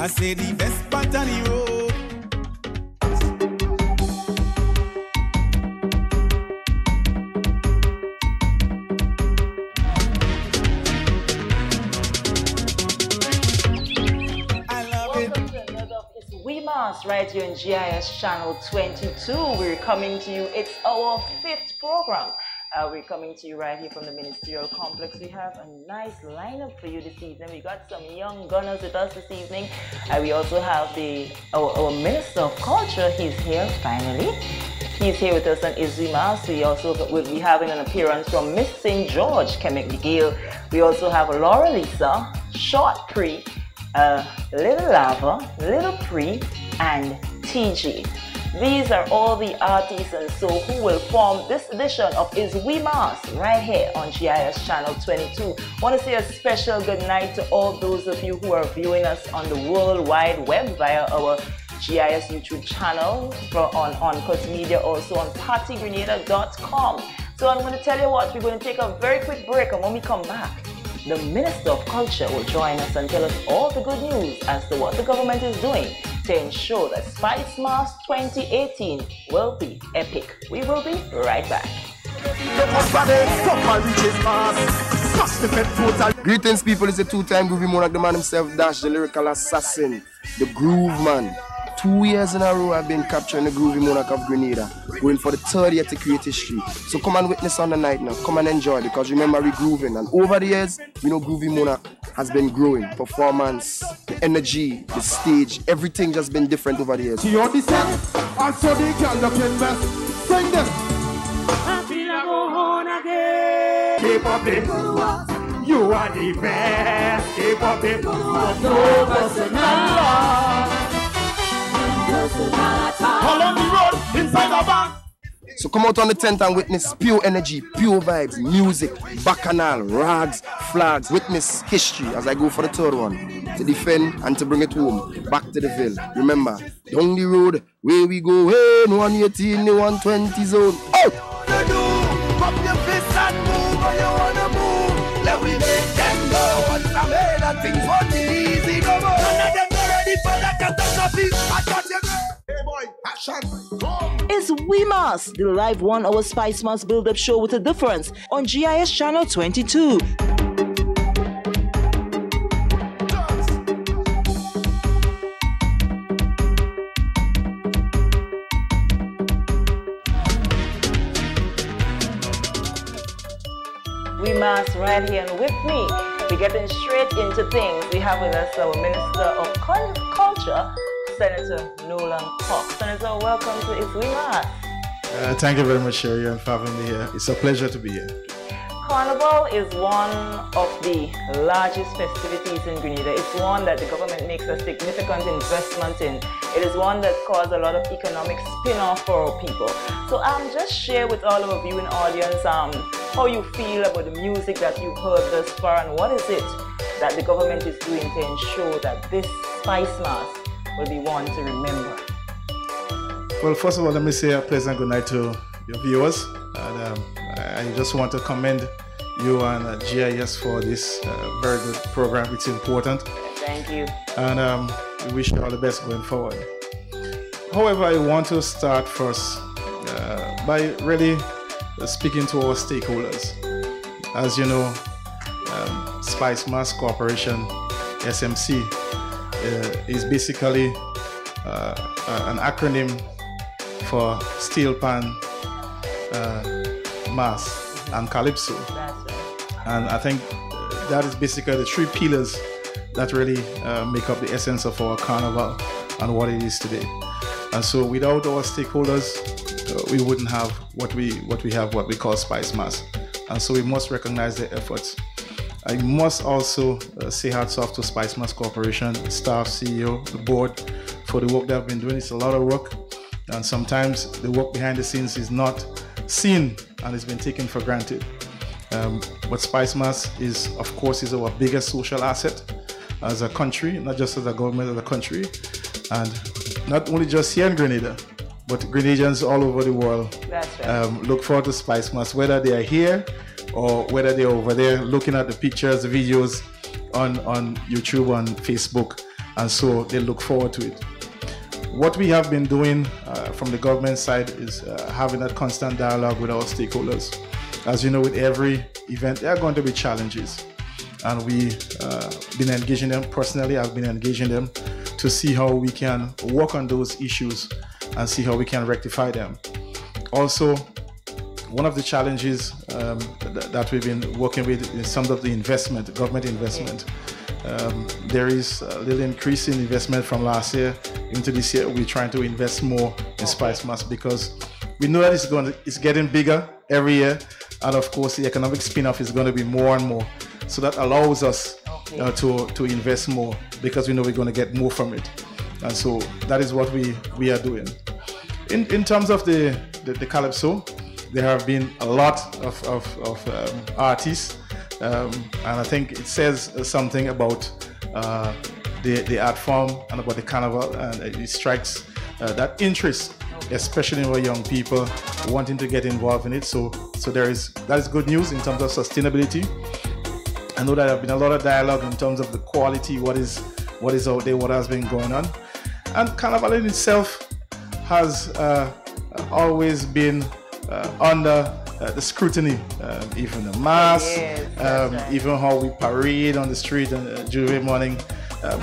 I say the best part on the road. Right here on GIS channel 22. We're coming to you. It's our 5th program. We're coming to you right here from the Ministerial Complex. We have a nice lineup for you this evening. We got some young gunners with us this evening. We also have our Minister of Culture. He's here finally. He's here with us on Izwimas. We also will be having an appearance from Miss St. George, Kemik Degale. We also have Laura Lisa, Shortpree, Little Lava, Little Pree, and TG. These are all the artists and so who will form this edition of Izwimas right here on GIS channel 22. I want to say a special good night to all those of you who are viewing us on the World Wide Web via our GIS YouTube channel, on Cut Media, also on Partygrenada.com. So I'm going to tell you what, we're going to take a very quick break, and when we come back, the Minister of Culture will join us and tell us all the good news as to what the government is doing to ensure that Spice Mass 2018 will be epic. We will be right back. Greetings, people. It's a two-time groovy monarch, the man himself, Dash, the lyrical assassin, the groove man. 2 years in a row I've been capturing the groovy monarch of Grenada, going for the 3rd year to create history. So come and witness on the night now, come and enjoy, because remember we grooving, and over the years, we know groovy monarch has been growing. Performance, the energy, the stage, everything just been different over the years. You understand? Also the girl looking best. Sing this. I feel I go on again. Keep up it. You are the best. Keep up it. No personal. All on the road, inside the bank. So come out on the 10th and witness pure energy, pure vibes, music, bacchanal, rags, flags. Witness history as I go for the 3rd one, to defend and to bring it home, back to the Ville. Remember, down the road, where we go, hey, no 118, no 120 zone. Out! Pop your fist and move where you wanna move. Let we make them go. Once I made a thing for the easy go. None of them are ready for the catastrophe. I got you. Hey boy, action. Izwimas, the live 1-hour Spice Mass build-up show with a difference on GIS channel 22. Izwimas right here, and with me, we're getting straight into things. We have with us our Minister of Culture, Senator Norland Cox. Senator, welcome to Izwimas. Thank you very much, Shere-Ann, for having me here. It's a pleasure to be here. Carnival is one of the largest festivities in Grenada. It's one that the government makes a significant investment in. It is one that caused a lot of economic spin-off for our people. So just share with all our viewing audience how you feel about the music that you've heard thus far, and what is it that the government is doing to ensure that this Spice Mass will be one to remember. Well, first of all, let me say a pleasant good night to your viewers. And I just want to commend you and GIS for this very good program. It's important. Thank you. And we wish you all the best going forward. However, I want to start first by really speaking to our stakeholders. As you know, Spice Mass Corporation, SMC, is basically an acronym for Steel Pan, Mass, and Calypso. That's right. And I think that is basically the 3 pillars that really make up the essence of our carnival and what it is today. And so without our stakeholders, we wouldn't have what we have, what we call Spice Mass. And so we must recognize their efforts. I must also say hats off to Spice Mass Corporation, staff, CEO, the board, for the work they've been doing. It's a lot of work, and sometimes the work behind the scenes is not seen and it's been taken for granted. But Spice Mass is, of course, is our biggest social asset as a country, not just as a government, as a country, and not only just here in Grenada, but Grenadians all over the world. That's right. Look forward to Spice Mass, whether they are here or whether they're over there looking at the pictures, the videos on YouTube, on Facebook, and so they look forward to it. What we have been doing from the government side is having that constant dialogue with our stakeholders. As you know, with every event, there are going to be challenges, and we've been engaging them. Personally, I've been engaging them to see how we can work on those issues and see how we can rectify them. Also, one of the challenges that we've been working with is some of the investment, government investment. There is a little increase in investment from last year into this year. We're trying to invest more in Spice Mass because we know that it's getting bigger every year, and of course the economic spin-off is going to be more and more. So that allows us to invest more because we know we're going to get more from it, and so that is what we are doing. In terms of the Calypso, there have been a lot of artists, and I think it says something about the art form and about the carnival, and it strikes that interest, especially in our young people wanting to get involved in it. So that is good news in terms of sustainability. I know that there have been a lot of dialogue in terms of the quality, what is out there, what has been going on, and carnival in itself has always been under the scrutiny, even the mass, right. Even how we parade on the street on Jubilee morning,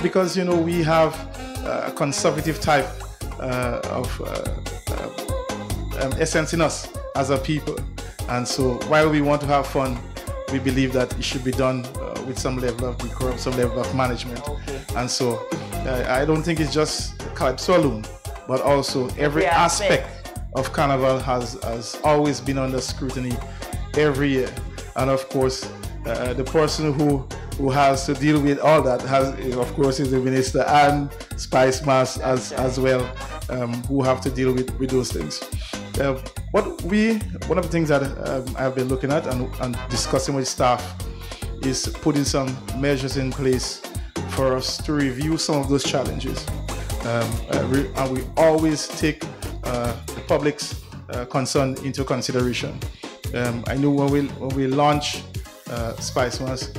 because you know we have a conservative type of essence in us as a people, and so while we want to have fun, we believe that it should be done with some level of decorum, some level of management, and so I don't think it's just Calypso alone, but also every aspect of carnival has always been under scrutiny every year. And of course the person who has to deal with all that of course is the minister and Spice Mass as well, who have to deal with those things. One of the things that I've been looking at and discussing with staff is putting some measures in place for us to review some of those challenges, and we always take the public's concern into consideration. I know when we launched Spice Mass,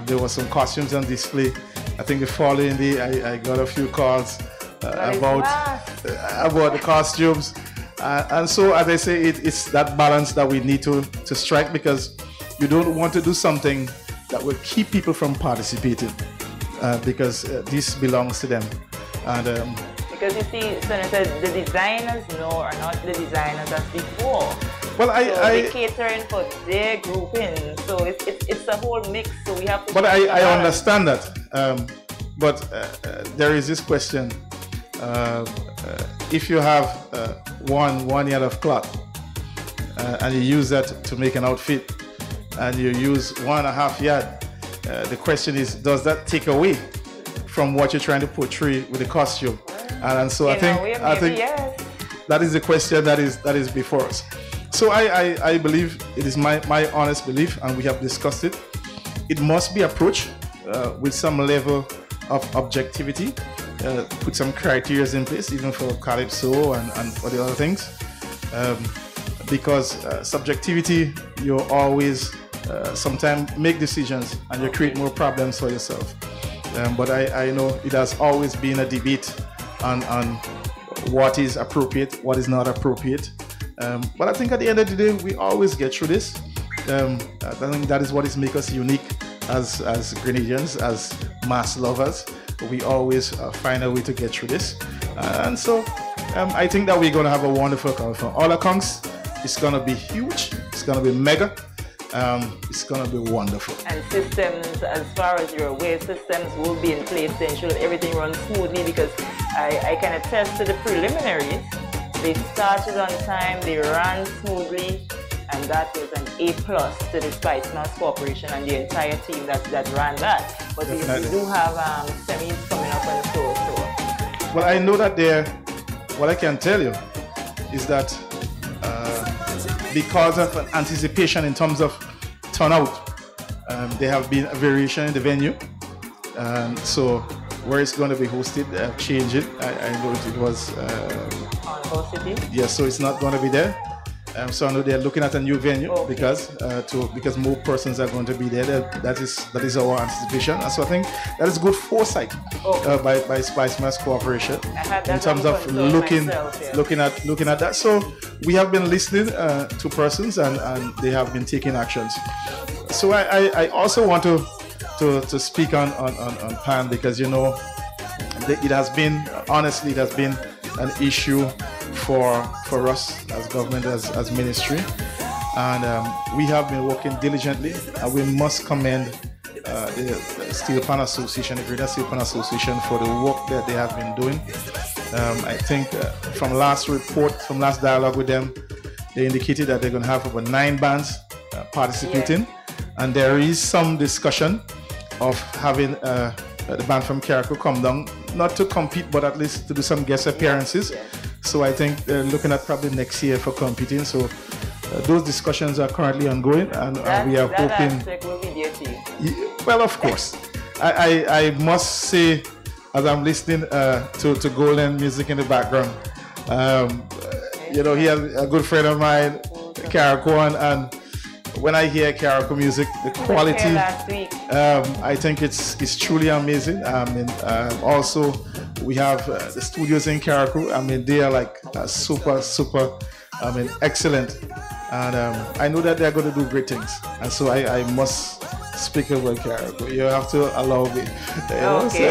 there were some costumes on display. I think the following day I got a few calls about the costumes, and so as I say, it's that balance that we need to strike, because you don't want to do something that will keep people from participating, because this belongs to them. And because you see, Senator, the designers are not the designers as before. Well, they're catering for their grouping, so it's a whole mix. So we have to. But I understand that. But there is this question: if you have one yard of cloth and you use that to make an outfit, and you use 1.5 yards, the question is, does that take away from what you're trying to portray with the costume? And so I think yes. That is the question that is before us. So I believe, it is my honest belief, and we have discussed it, it must be approached with some level of objectivity, put some criteria in place, even for Calypso and for the other things, because subjectivity, you always sometimes make decisions and you create more problems for yourself. But I know it has always been a debate on what is appropriate, what is not appropriate. But I think at the end of the day, we always get through this. I think that is what is make us unique as Grenadians, as mass lovers. We always find a way to get through this. And so I think that we're going to have a wonderful carnival. All accounts, it's going to be huge. It's going to be mega. It's going to be wonderful. And systems, as far as you're aware, systems will be in place to ensure that everything runs smoothly, because I can attest to the preliminaries. They started on time, they ran smoothly, and that was an A+ to the Spice Mass Corporation and the entire team that ran that. But we do have semis coming up on the store. Well, I know that what I can tell you is that because of an anticipation in terms of turnout, there have been a variation in the venue. So where it's going to be hosted, changed it. I know it was... on Host City? Yes, so it's not going to be there. So I know they're looking at a new venue because more persons are going to be there. That is our anticipation. And so I think that is good foresight by Spice Mass Corporation in terms of looking at that. So we have been listening to persons and they have been taking actions. So I also want to speak on PAN because it has been an issue for us as government, as ministry, and we have been working diligently, and we must commend the Steel Pan Association, the Greater Steel Pan Association, for the work that they have been doing. I think from last dialogue with them, they indicated that they're going to have about 9 bands participating, and there is some discussion of having the band from Carriacou come down, not to compete, but at least to do some guest appearances. So I think they're looking at probably next year for competing. So those discussions are currently ongoing, and we are hoping. Well, of course, I must say, as I'm listening to Golden music in the background, he has a good friend of mine, Carriacou, and when I hear Carriacou music, the quality, I think it's truly amazing. I mean, also we have the studios in Carriacou. I mean, they are like super, excellent. And I know that they're going to do great things. And so I must speak about Carriacou. You have to allow me. Okay.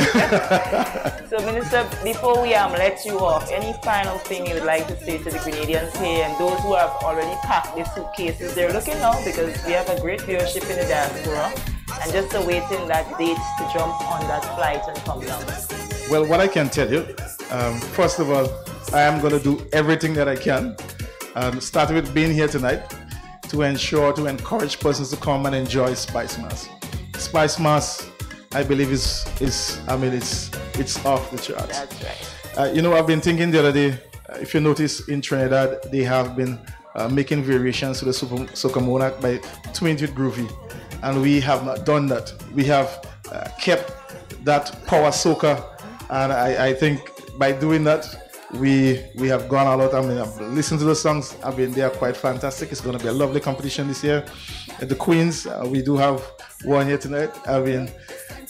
So, Minister, before we let you off, any final thing you would like to say to the Grenadians here and those who have already packed their suitcases? They're looking now because we have a great viewership in the diaspora and just awaiting that date to jump on that flight and come down. Well, what I can tell you, first of all, I am going to do everything that I can, starting with being here tonight, to encourage persons to come and enjoy Spice Mass. Spice Mass, I believe, is it's off the charts. That's right. I've been thinking the other day, if you notice in Trinidad, they have been making variations to the Soca Monarch by twinning with Groovy. And we have not done that. We have kept that power soca, and I think by doing that, we have gone a lot. I mean, I've listened to the songs. I mean, they are quite fantastic. It's going to be a lovely competition this year. At the Queens, we do have one here tonight. I mean,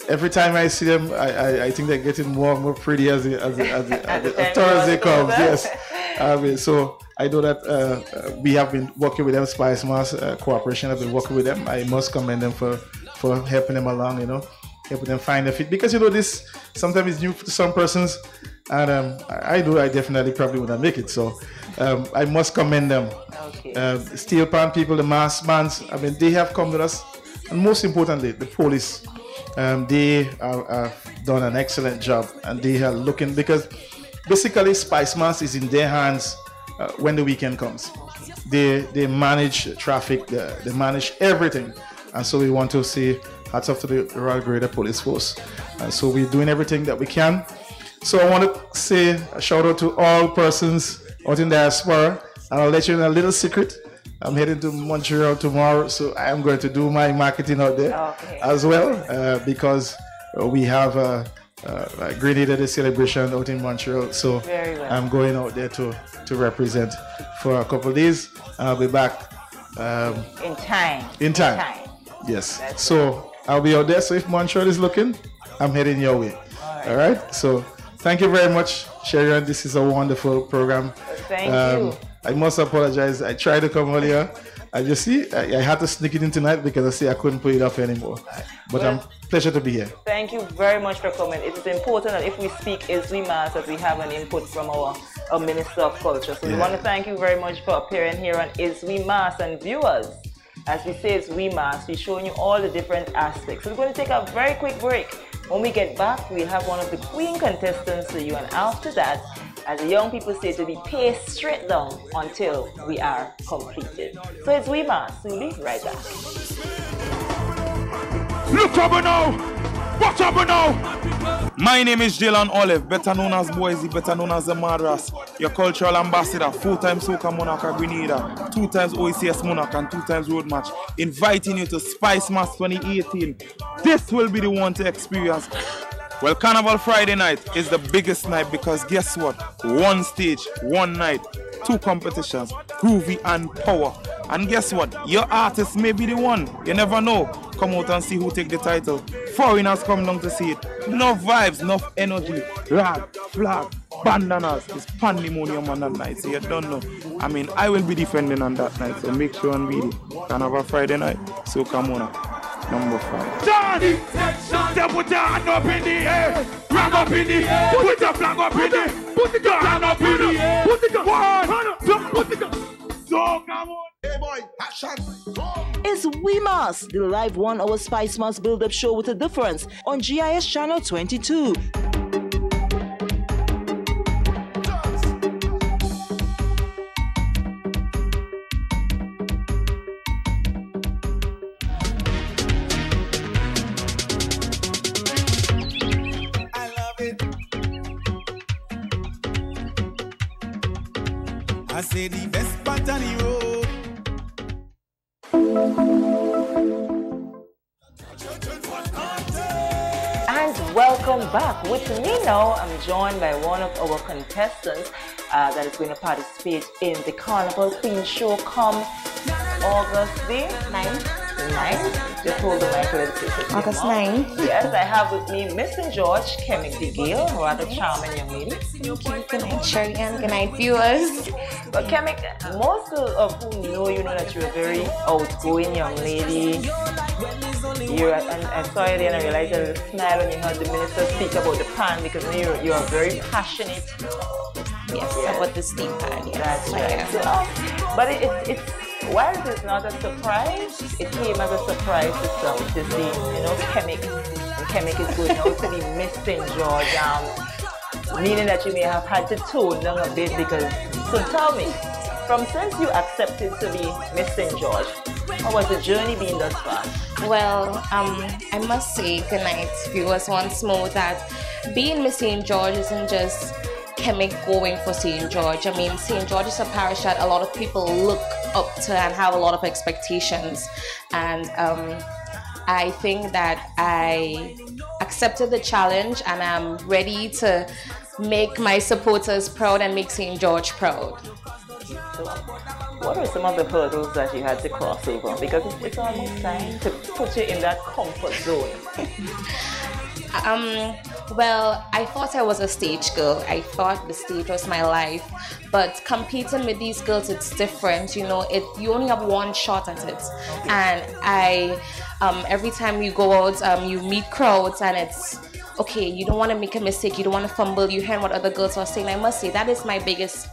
every time I see them, I think they're getting more and more pretty as Thursday comes. Yes. I mean, so I know that we have been working with them, Spice Mass Corporation. I've been working with them. I must commend them for helping them along, helping them find their feet. Because, this sometimes is new to some persons. And I definitely probably wouldn't make it. So I must commend them. Okay. Steel Pan people, the mass bands, I mean, they have come with us. And most importantly, the police, they have done an excellent job. And they are looking, because basically Spice Mass is in their hands when the weekend comes. They manage traffic, they manage everything. And so we want to say hats off to the Royal Greater Police Force. And so we're doing everything that we can. So I want to say a shout out to all persons out in the diaspora, and I'll let you in a little secret. I'm heading to Montreal tomorrow, so I am going to do my marketing out there as well, because we have a Grenada Day celebration out in Montreal. So Very well. I'm going out there to represent for a couple of days, and I'll be back in time. Yes. That's so I'll be out there. So if Montreal is looking, I'm heading your way. All right. So thank you very much, Shere-Ann. This is a wonderful program. Thank you. I must apologize. I tried to come earlier. I had to sneak it in tonight because I couldn't put it up anymore. But I'm pleasure to be here. Thank you very much for coming. It is important that if we speak Iswi Mass, that we have an input from our Minister of Culture. So we want to thank you very much for appearing here on Iswi Mass. And viewers, as we say Iswi Mass, we're showing you all the different aspects. So we're going to take a very quick break. When we get back, we'll have one of the Queen contestants for you. And after that, as the young people say, to be paced straight down until we are completed. So it's Iswi Mass. We'll be right back. Look up now! Watch up now! My name is Dylan Olive, better known as Boise, better known as the Madras, your cultural ambassador, 4-time Soca Monarch of Grenada, 2 times OECS Monarch and 2 times Road Match, inviting you to Spice Mass 2018. This will be the one to experience. Well, Carnival Friday night is the biggest night because guess what? 1 stage, 1 night, two competitions, Groovy and Power. And guess what? Your artist may be the one. You never know. Come out and see who take the title. Foreigners come down to see it. Enough vibes, enough energy. Rag, flag, bandanas. It's pandemonium on that night, so you don't know. I mean, I will be defending on that night, so make sure and be there. Can have a Friday night, so come on. Number 5. Johnny! Put your hand up in the air! Flag up in the air! Put your flag up in the air! Put the hand up in the air! Put the gun! Put the gun! So come on! Hey boy, action! It's We Must, the live 1 hour Spice Must build-up show with a difference on GIS Channel 22. I say the best part on the road. And welcome back. With me now, I'm joined by one of our contestants that is going to participate in the Carnival Queen Show come August the 9th. Just hold the mic a little bit. August 9th. Yes, I have with me Miss St. George, Kemik Degale, a rather charming young lady. Good night, Shere-Ann. Good night, viewers. But Kemik, most of who know you know that you're a very outgoing young lady. And I saw it and I realized a little smile when you heard the minister speak about the pan, because you're very passionate. Yes, about the steam pan. Yes. That's right. So, but it's while it is not a surprise, it came as a surprise to some to see, you know, Kemik. And Kemik is going out to be Miss St. George, meaning that you may have had to tone down a bit because. So tell me, from since you accepted to be Miss St. George, how was the journey been thus far? Well, I must say, good night, viewers, once more, that being Miss St. George isn't just Kemik going for St. George. I mean, St. George is a parish that a lot of people look up to and have a lot of expectations. And I think that I accepted the challenge and I'm ready to make my supporters proud and make St. George proud. So, what are some of the hurdles that you had to cross over? Because it's almost time to put you in that comfort zone. Well, I thought I was a stage girl. I thought the stage was my life. But competing with these girls, it's different. You know, you only have one shot at it. Okay. And every time you go out, you meet crowds and it's, okay, you don't want to make a mistake. You don't want to fumble. You hear what other girls are saying. I must say, that is my biggest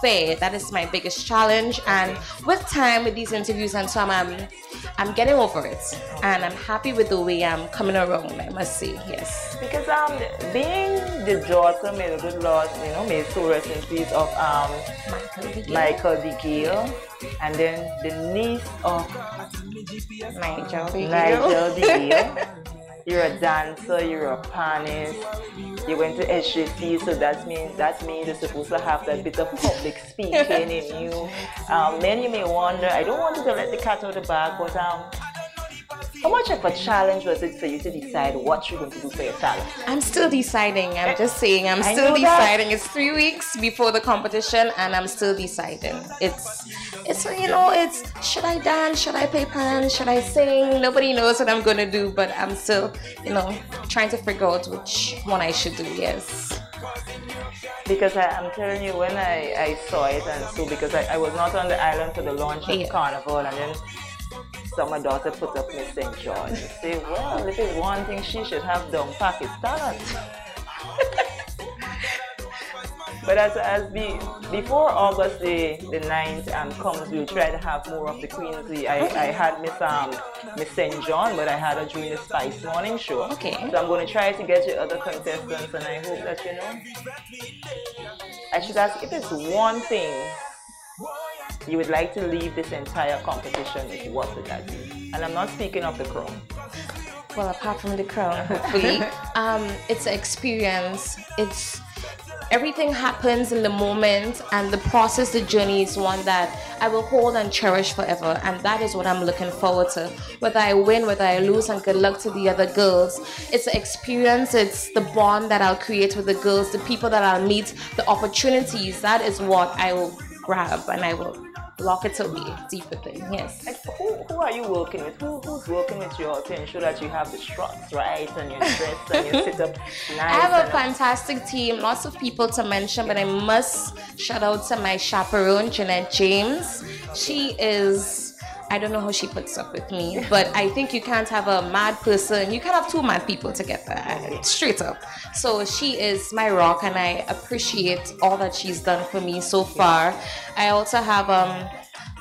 fear. That is my biggest challenge. And with time, with these interviews and so I'm getting over it, and I'm happy with the way I'm coming around, I must say, yes. Because being the daughter, may the good Lord, you know, may so rest in peace, of Michael Degale, and then the niece of Nigel Degale. You're a dancer, you're a pianist, you went to HJC, so that means you're supposed to have that bit of public speaking in you. Then you may wonder, I don't want you to let the cat out of the bag, but how much of a challenge was it for you to decide what you're going to do for your talent? I'm still deciding. I'm just saying, I'm still deciding. It's 3 weeks before the competition, and I'm still deciding. It's you know, it's should I dance? Should I play piano? Should I sing? Nobody knows what I'm going to do, but I'm still, you know, trying to figure out which one I should do. Yes. Because I'm telling you, when I saw it, and so because I was not on the island for the launch of Carnival, and then my daughter put up Miss St. George and say, well, if it's one thing she should have done, pack is talent. But before August the 9th comes, we'll try to have more of the Queens. I had Miss St. John, but I had her during the Spice Morning Show. Okay. So I'm going to try to get you other contestants, and I hope that, you know, I should ask, if it's one thing you would like to leave this entire competition with, what would that be? And I'm not speaking of the crown. Well, apart from the crown, hopefully, it's an experience. Everything happens in the moment, and the process, the journey is one that I will hold and cherish forever, and that is what I'm looking forward to. Whether I win, whether I lose, and good luck to the other girls. It's an experience, it's the bond that I'll create with the girls, the people that I'll meet, the opportunities. That is what I will grab and I will lock it away deep within. Yes. Like, who are you working with? Who's working with you to ensure that you have the struts right and you're dressed and you sit up nice? I have a fantastic team, lots of people to mention, but I must shout out to my chaperone, Jeanette James. She is, I don't know how she puts up with me, but I think you can't have a mad person. You can't have two mad people together, straight up. So she is my rock, and I appreciate all that she's done for me so far. I also have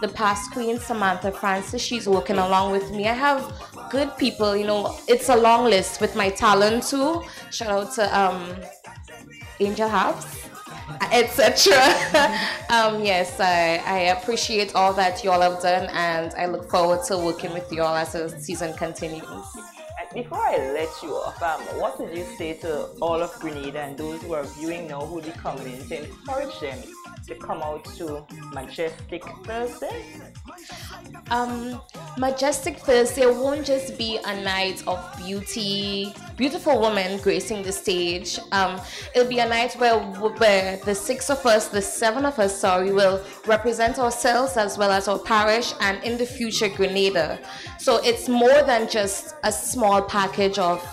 the past queen, Samantha Francis. She's working along with me. I have good people, you know, it's a long list with my talent too. Shout out to Angel Habs, etc. Yes, I appreciate all that you all have done, and I look forward to working with you all as the season continues. Before I let you off, what would you say to all of Grenada and those who are viewing now who will be coming in to encourage them to come out to Majestic Thursday? Majestic Thursday won't just be a night of beautiful women gracing the stage. It'll be a night where the seven of us, will represent ourselves as well as our parish and in the future Grenada. So it's more than just a small package of,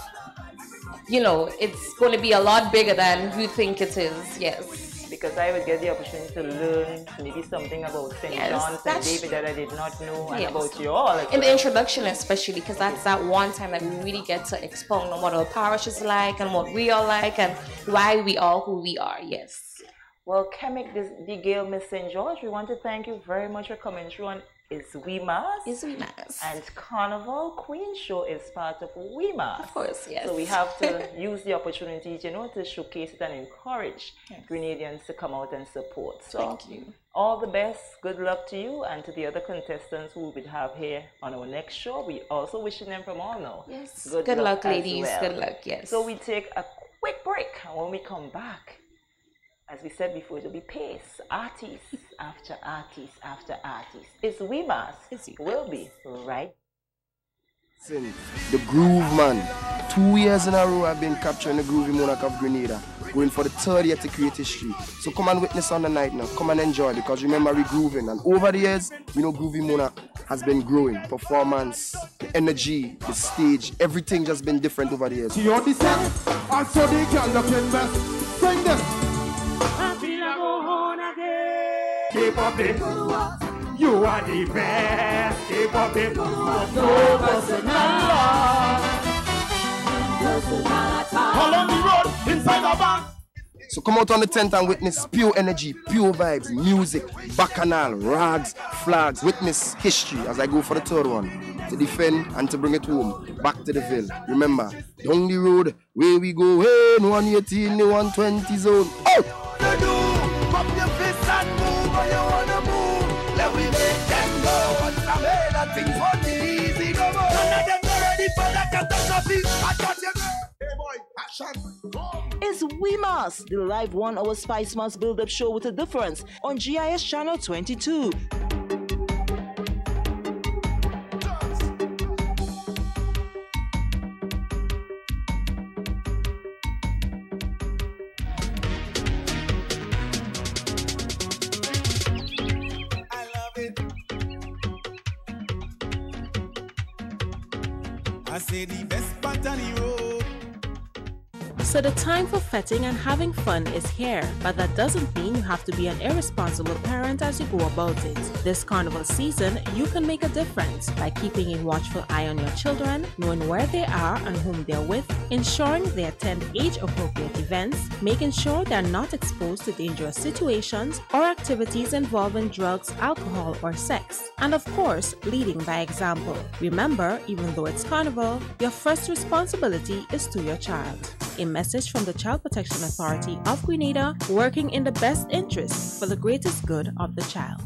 you know, it's going to be a lot bigger than you think it is. Yes. Because I would get the opportunity to learn maybe something about St. John's and David that I did not know, and about you all. In the introduction especially, because that's that one time that we really get to expound on what our parish is like and what we are like and why we are who we are, yes. Well, Kemik Degale, Miss St. George, we want to thank you very much for coming through on Is We Mass. Is We Mass. And Carnival Queen Show is part of We Mass. Of course, yes. So we have to use the opportunity, you know, to showcase it and encourage Grenadians to come out and support. So thank you. All the best. Good luck to you and to the other contestants who we would have here on our next show. We also wishing them from all now. Yes. Good luck ladies. Well. Good luck, yes. So we take a quick break, and when we come back, as we said before, it will be pace. Artists after artists after artists. It's We Mass. Will be right. The Groove Man. 2 years in a row I've been capturing the Groovy Monarch of Grenada, going for the third year to create history. So come and witness on the night now. Come and enjoy, because remember we grooving. And over the years, we know Groovy Monarch has been growing. Performance, the energy, the stage, everything just been different over the years. You understand? I saw the girl looking best. Sing this. Keep up it. You are the best. Keep up it. All on the road, inside the bank. So come out on the 10th and witness pure energy, pure vibes, music, bacchanal, rags, flags. Witness history as I go for the third one, to defend and to bring it home, back to the Ville. Remember, down the road, where we go, hey, 118, 120 zone. Out! Pop your fist and move where you wanna move. Let we make them go. What's the way that things won't be easy, go on. None of them are ready for the catastrophe. I got you. Hey boy, action. It's We Mass, the live 1 hour Spice Mass build-up show with a difference on GIS channel 22. I say the best part on the road. So the time for fetting and having fun is here, but that doesn't mean you have to be an irresponsible parent as you go about it. This carnival season, you can make a difference by keeping a watchful eye on your children, knowing where they are and whom they're with, ensuring they attend age-appropriate events, making sure they're not exposed to dangerous situations or activities involving drugs, alcohol, or sex, and of course, leading by example. Remember, even though it's carnival, your first responsibility is to your child. A message from the Child Protection Authority of Grenada, working in the best interest for the greatest good of the child.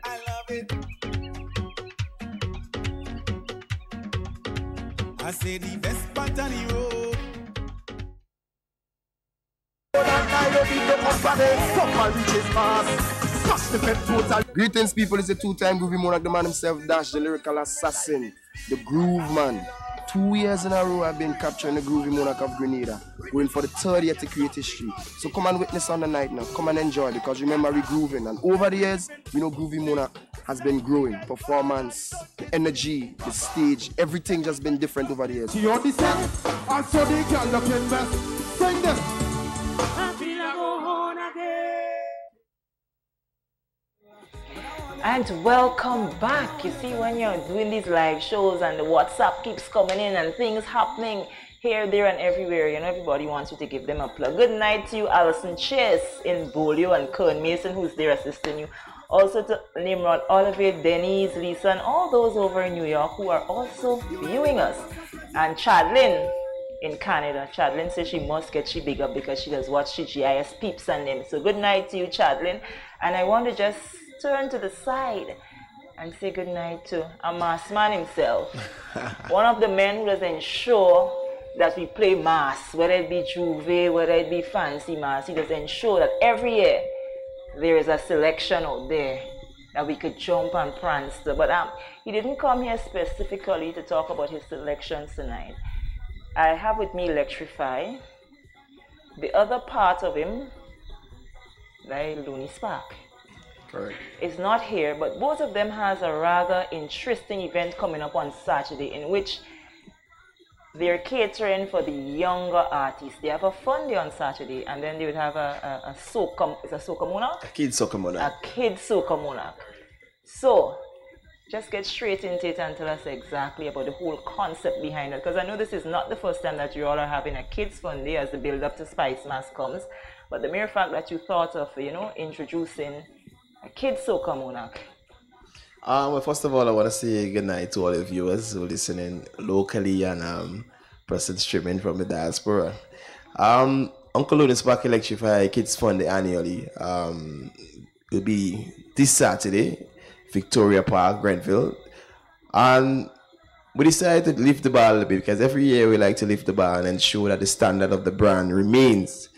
I love it. I say the best part on the road. Magnificent total. Greetings, people. It's a two-time groovy monarch, the man himself, Dash, the lyrical assassin, the groove man. 2 years in a row, I've been capturing the groovy monarch of Grenada, going for the third year to create history. So come and witness on the night now. Come and enjoy, because remember, we're grooving. And over the years, you know, groovy monarch has been growing. Performance, the energy, the stage, everything just been different over the years. You understand? And so the girl looking best. Sing this. I feel I go home again. And welcome back. You see, when you're doing these live shows and the WhatsApp keeps coming in and things happening here, there, and everywhere, you know, everybody wants you to give them a plug. Good night to you, Alison Chase in Bolio, and Kern Mason, who's there assisting you. Also to Nimrod, Oliver, Denise, Lisa, and all those over in New York who are also viewing us. And Chadlin in Canada. Chadlin says she must get she big up because she does watch GIS peeps and them. So good night to you, Chadlin. And I want to just turn to the side and say good night to a mass man himself. One of the men who does ensure that we play mass, whether it be Juve, whether it be fancy mass. He does ensure that every year there is a selection out there that we could jump and prance to. But he didn't come here specifically to talk about his selections tonight. I have with me Electrify, the other part of him, like Luni Spark. Correct. Is not here, but both of them has a rather interesting event coming up on Saturday in which they're catering for the younger artists. They have a fun day on Saturday, and then they would have a soca, is a soca monarch? A kid soca monarch. A kid soca monarch. So, just get straight into it and tell us exactly about the whole concept behind it. Because I know this is not the first time that you all are having a kids fun day as the build up to Spice Mass comes. But the mere fact that you thought of, you know, introducing a kid soca monarch. Well, first of all, I want to say good night to all the viewers who are listening locally and person streaming from the diaspora. Uncle Luni Spark Electrify Kids Fun Day annually will be this Saturday, Victoria Park, Grenville. And we decided to lift the bar a little bit because every year we like to lift the bar and ensure that the standard of the brand remains.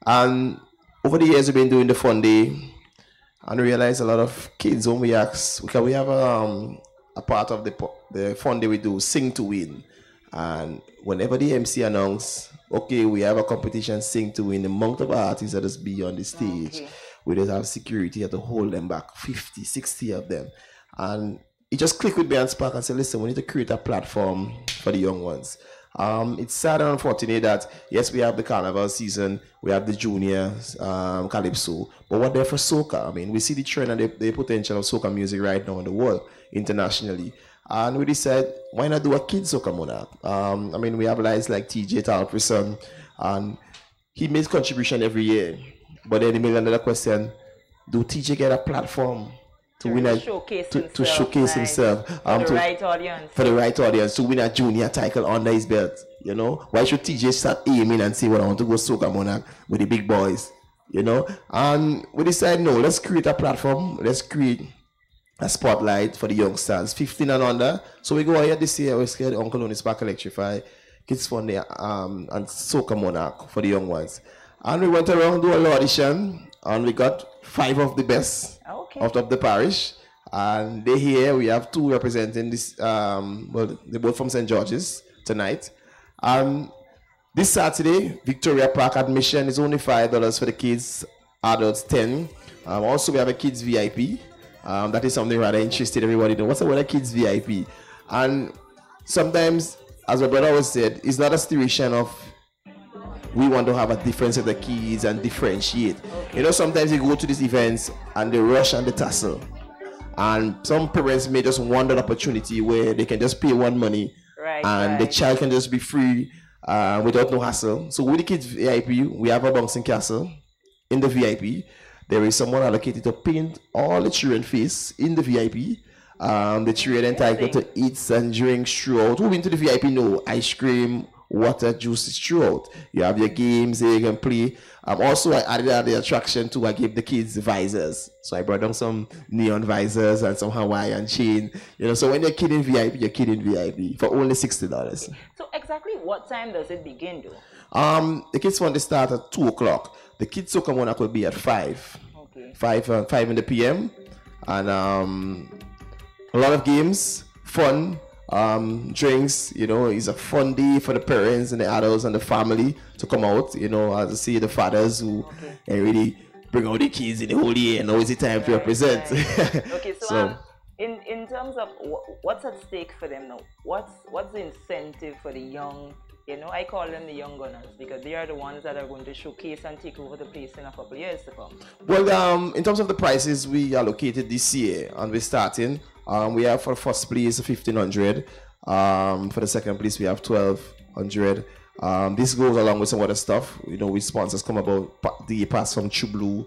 And over the years we've been doing the fun day and realize a lot of kids when we ask, because we have a part of the fun day we do, Sing to Win. And whenever the MC announce, okay, we have a competition, Sing to Win, the amount of artists that just be on the stage, we just have security to hold them back, 50, 60 of them. And it just clicked with me and Spark and said, listen, we need to create a platform for the young ones. It's sad and unfortunate that, yes, we have the carnival season, we have the junior calypso, but what there for soca? I mean, we see the trend and the potential of soca music right now in the world, internationally. And we decided, why not do a kids soca monarch? I mean, we have guys like TJ Talperson, and he makes contribution every year. But then he made another question, do TJ get a platform to win a showcase himself for the right audience, for the right audience, to win a junior title under his belt? You know, why should TJ start aiming and say, well, I want to go soca monarch with the big boys? You know, and we decided, no, let's create a platform, let's create a spotlight for the youngsters, 15 and under. So we go ahead this year, we scared Uncle Luni Spark Electrify Kids Fun Day and soca monarch for the young ones. And we went around, do a audition, and we got 5 of the best out of the parish. And they here, we have 2 representing this, well, they're both from St. George's tonight. And this Saturday, Victoria Park admission is only $5 for the kids, adults 10. Also, we have a kids VIP. That is something rather interesting, everybody know. What's a kids VIP? And sometimes, as my brother always said, it's not a situation of we want to have a difference of the kids and differentiate. You know, sometimes you go to these events and they rush and they tussle. And some parents may just want an opportunity where they can just pay one money and the child can just be free without no hassle. So with the kids VIP, we have a bouncing castle in the VIP. There is someone allocated to paint all the children's face in the VIP. The children entitled to eat and drink throughout. Who went to the VIP know ice cream, water, juices throughout. You have your games there you can play. Also, I added the attraction too. I gave the kids visors. So I brought them some neon visors and some Hawaiian chain. You know, so when you're kid in VIP, you're kid in VIP for only $60. So exactly what time does it begin though? The kids want to start at 2 o'clock. The kids soca monarch will be at 5. Okay. 5 in the PM, and a lot of games, fun, drinks. You know, it's a fun day for the parents and the adults and the family to come out. You know, as I see the fathers who really bring out the kids in the whole year, and always the time to represent. Okay, so in terms of what's at stake for them now, what's the incentive for the young? You know, I call them the young gunners because they are the ones that are going to showcase and take over the place in a couple of years to come. Well, in terms of the prices we allocated this year, and we're starting, we have for the first place 1,500. For the second place, we have 1,200. This goes along with some other stuff. You know, with sponsors come about the pass from True Blue.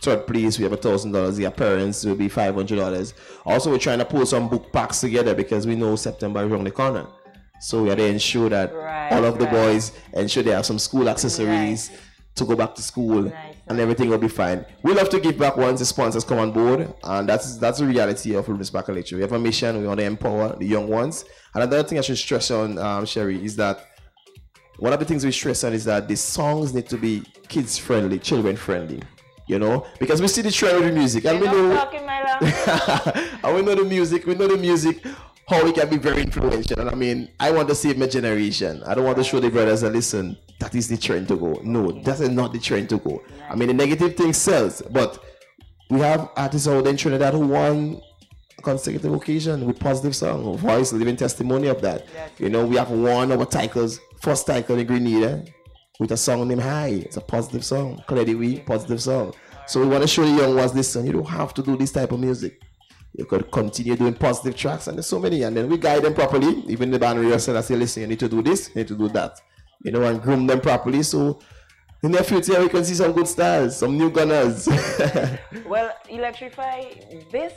Third place, we have $1,000. The appearance will be $500. Also, we're trying to pull some book packs together because we know September is around the corner. So we have to ensure that all of the boys ensure they have some school accessories to go back to school, and everything will be fine. We love to give back once the sponsors come on board, and that's the reality of Luni Spark and Electrify. We have a mission. We want to empower the young ones. And another thing I should stress on, Sherry, is that one of the things we stress on is that the songs need to be kids friendly, children friendly. You know, because we see the trend with the music, and we know, and we know the music. How it can be very influential. And I mean, I want to save my generation. I don't want to show the brothers that, listen, that is the trend to go. No, that is not the trend to go. I mean, the negative thing sells, but we have artists out there in Trinidad who won a consecutive occasion with positive song. Voice, living testimony of that. You know, we have won our titles, first title in Grenada with a song named High. It's a positive song. Clearly, we positive song. So we want to show the young ones, listen, you don't have to do this type of music. You could continue doing positive tracks, and there's so many, and then we guide them properly. Even the band rehearsal, I say, listen, you need to do this, you need to do that, you know, and groom them properly. So in the future, we can see some good stars, some new gunners. Well, Electrify, this,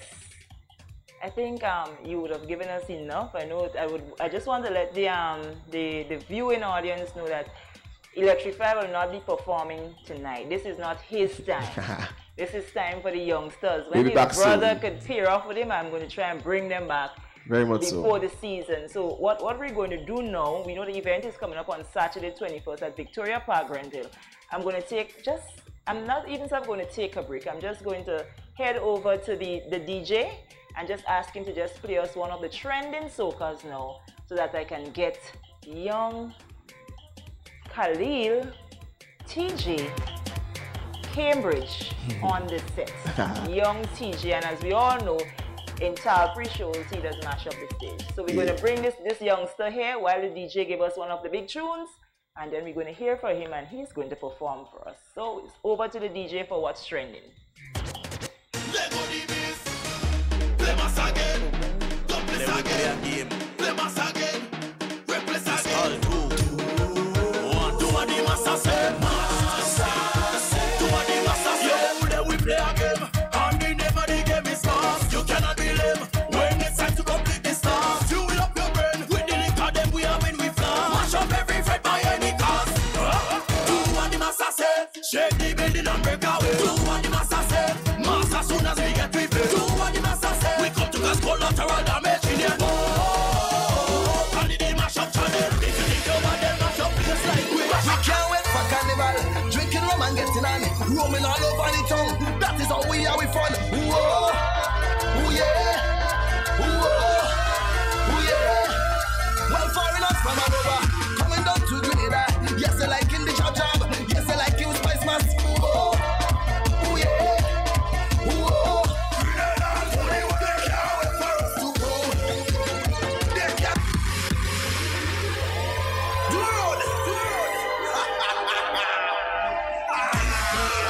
I think you would have given us enough. I just want to let the viewing audience know that Electrify will not be performing tonight. This is not his time. This is time for the youngsters. When his brother could pair off with him, I'm going to try and bring them back before the season. So what we're going to do now, we know the event is coming up on Saturday 21st at Victoria Park, Grandhill. I'm going to take I'm not even going to take a break. I'm just going to head over to the DJ and just ask him to just play us one of the trending soca's now so that I can get young Khalil TJ Cambridge on the set. Young TJ, and as we all know, in Shortpree shows, he does mash up the stage. So we're going to bring this youngster here while the DJ give us one of the big tunes, and then we're going to hear from him and he's going to perform for us. So it's over to the DJ for what's trending. Shake the building and break away. Do what the master say. Master soon as we get with it. Do what the master say. We come to cause collateral damage in here. Oh, and the mash up channel. If you think over them, mash up place like we. We can't wait for carnival. Drinking rum and getting on. Roaming all over the town. That is how we are, we fun. Whoa, oh yeah, whoa, oh yeah. Well, foreigners from all over coming down to Grenada. Yes, they like in the job. Yes, I like you, Spice Mass. Oh, oh yeah. Oh, they can't wait for us to go. They can't. Do the road.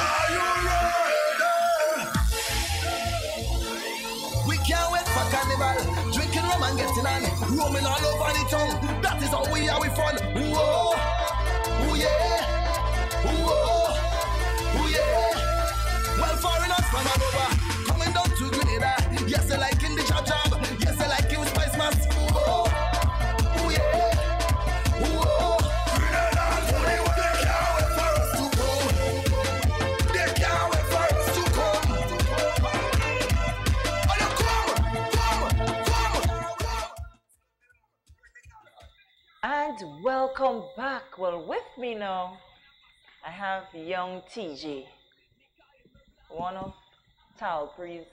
Are you ready? We can't wait for carnival. Drinking rum and getting on. Roaming all over the town. That is how we are, we fun. Whoa, oh yeah. Oh yeah. Well, foreigners from all over coming down to Grenada. Yes, they like in the job. Yes, they like you, Spice Mass. Oh, oh yeah. Oh, Grenada, they can't wait for us to go. They can't wait for us to come. Oh, you come. And welcome back. Well, with me now, I have young TJ. one of Talpree's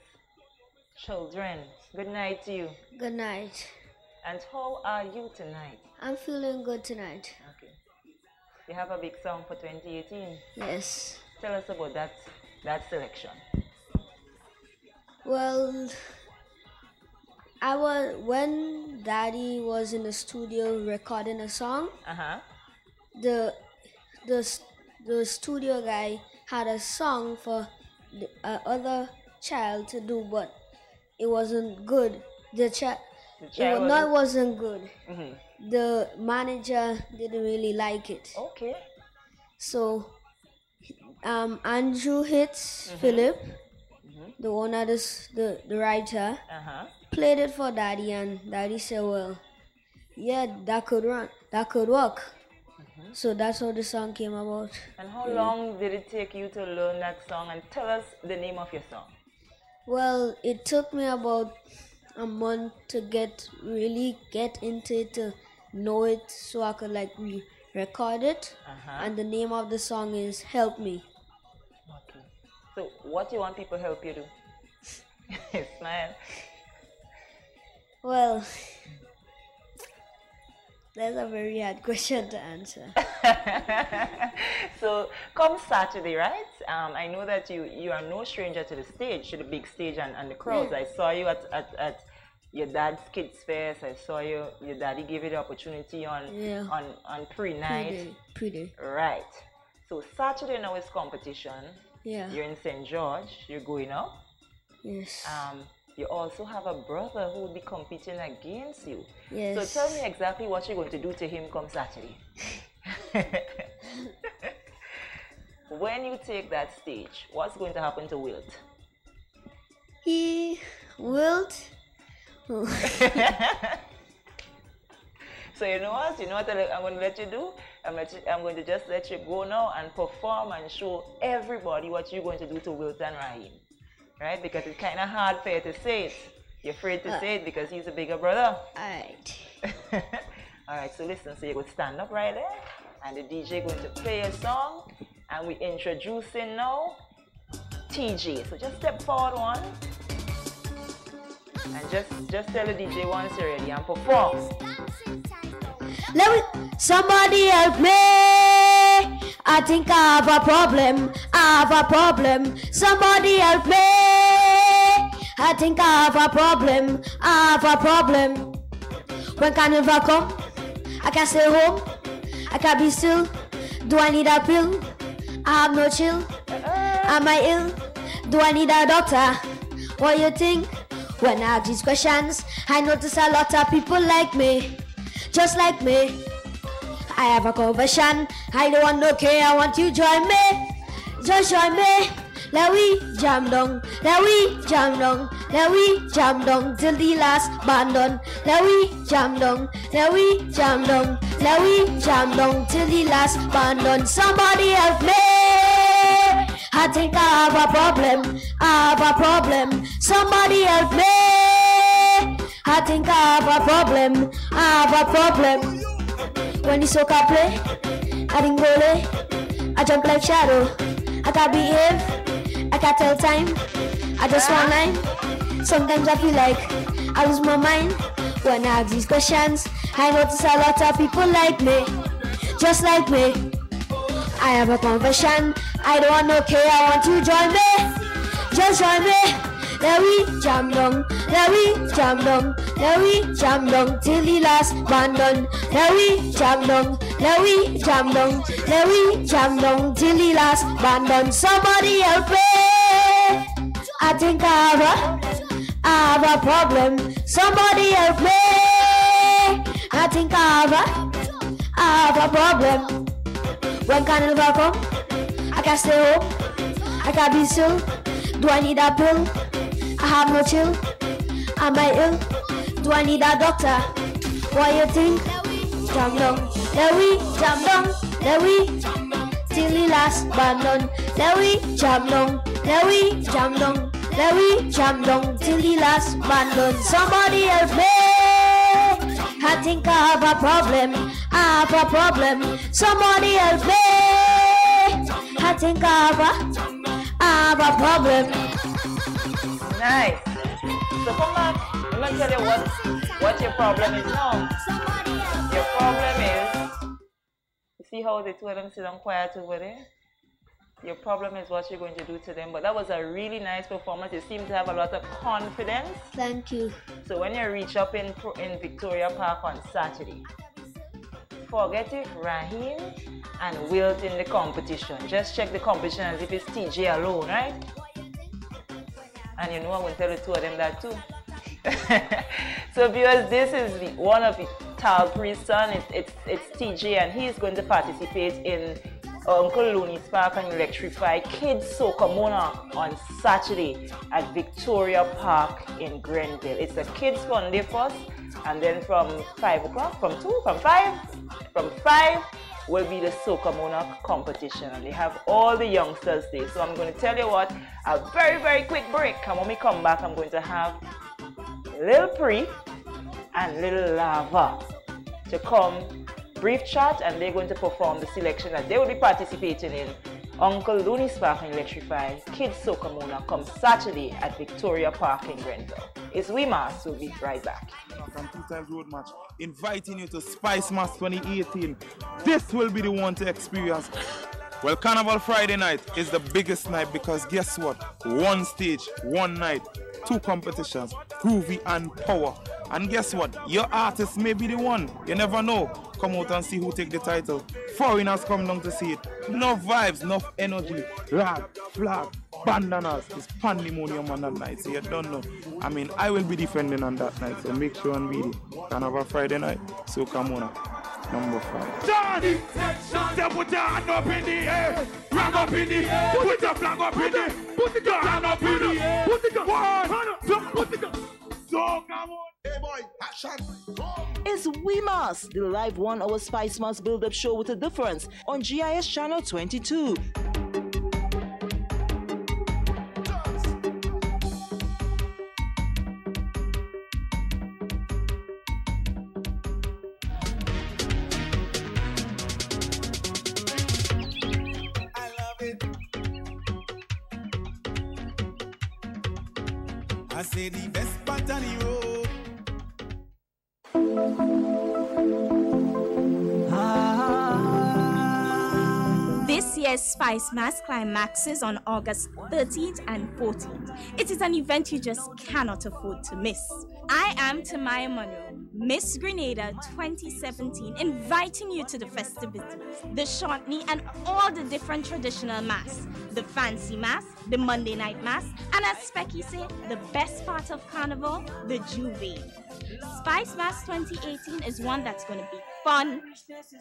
children. Good night to you. Good night. And how are you tonight? I'm feeling good tonight. Okay. You have a big song for 2018? Yes. Tell us about that selection. Well, when Daddy was in the studio recording a song, the studio guy had a song for the other child to do, but it wasn't good. Wasn't good. Mm-hmm. The manager didn't really like it. Okay. So Andrew hits Philip, the owner, the writer, played it for Daddy, and Daddy said, well, yeah, that could work. So that's how the song came about. And how long did it take you to learn that song? And tell us the name of your song. Well, it took me about a month to really get into it, to know it, so I could like record it. And the name of the song is Help Me. Okay. So what do you want people to help you do? Smile. Well, that's a very hard question to answer. So come Saturday, right? I know that you are no stranger to the stage, to the big stage and the crowds. I saw you at your dad's kids fest. I saw your daddy gave you the opportunity on pree night. Pree. Right. So Saturday now is competition. Yeah. You're in St. George. You're going up. Yes. You also have a brother who will be competing against you. Yes. So tell me exactly what you're going to do to him come Saturday. When you take that stage, what's going to happen to Wilt? Wilt? So you know what I'm going to let you do? I'm going to just let you go now and perform and show everybody what you're going to do to Wilt and Raheem. Right? Because it's kind of hard for you to say it. You're afraid to say it because he's a bigger brother. Alright. Alright, so listen, so you go stand up right there, and the DJ going to play a song, and we introducing now TJ. So just step forward one, and just tell the DJ once you're ready and perform. Somebody help me. I think I have a problem. Somebody help me. I think I have a problem. When carnival come, I can't stay home. I can't be still. Do I need a pill? I have no chill. Am I ill? Do I need a doctor? What you think? When I ask these questions, I notice a lot of people like me, just like me. I have a conversion. I don't want no care. I want you join me. Just join me. Let we jam down. Let we jam down. Let we jam down till the last band done. Let we jam down. Let we jam down. Let we jam down till the last band done. Somebody help me. I think I have a problem. Somebody help me. I think I have a problem. When the soca play, I didn't go I jump like shadow. I can't behave, I can't tell time. I just want line. Sometimes I feel like I lose my mind. When I ask these questions, I notice a lot of people like me, just like me. I have a confession. I don't want no care. I want you to join me. Just join me. Let we jam down. Let we jam down. Let we jam down till the last band done. Let we jam down. Let we jam down. Let we jam down till the last band done. Somebody help me. I think I have a problem. Somebody help me. I think I have a problem. When carnival come, I can't stay home. I can't be still. Do I need a pill? I have no chill. Am I ill? Do I need a doctor? What you think? Jam down. Let we jam down. Let we till the last band done. Let we jam down. Let we jam down. Let we jam down till the last band done. Somebody help me. I think I have a problem. I have a problem. Somebody help me. I think I have a problem. Nice. So come back. I'm going to tell you what your problem is now. Your problem is, you see how the two of them sit down quiet over there? Your problem is what you're going to do to them. But that was a really nice performance. You seem to have a lot of confidence. Thank you. So when you reach up in Victoria Park on Saturday, forget it, Raheem and Wilt in the competition. Just check the competition as if it's TJ alone, right? And you know I'm going to tell the two of them that too. So viewers, this is one of Talpree's son. It's TJ, and he's going to participate in Uncle Luni Spark and Electrify Kids Soca Monarch on Saturday at Victoria Park in Grenville. It's a kids fun day first, and then from 5 o'clock, from 5 will be the Soca Monarch competition, and they have all the youngsters there. So I'm going to tell you what, a very, very quick break, and when we come back, I'm going to have Little Pree and Little Lava to come brief chat, and they're going to perform the selection that they will be participating in Uncle Luni Spark and Electrify Kids Soca Monarch come Saturday at Victoria Park in Grenville. It's WeMass, we'll be right back. From 2 times road match, inviting you to Spice Mass 2018. This will be the one to experience. Well, Carnival Friday night is the biggest night because guess what? One stage, one night, 2 competitions, groovy and power. And guess what? Your artist may be the one. You never know. Come out and see who take the title. Foreigners come down to see it. Enough vibes, enough energy. Rag, flag, bandanas. It's pandemonium on that night, so you don't know. I mean, I will be defending on that night, so make sure and be there. Carnival Friday night, so come on. Number 5. Johnny, put your hand up in the air. Flag up in the air. Put your flag up in the air. Put your hand up in the air. Put the gun. 1, 2, put the gun. So come on. Hey boy, action. It's WeMass, the live 1-hour Spice Mass build-up show with a difference on GIS channel 22. I say the best part on the road. This year's Spice Mass climaxes on August 13th and 14th. It is an event you just cannot afford to miss. I am Tamaya Monroe, Miss Grenada 2017, inviting you to the festivities, the shortney and all the different traditional mass, the fancy mass, the Monday night mass, and as Specky say, the best part of Carnival, the Juve. Spice Mass 2018 is one that's going to be fun,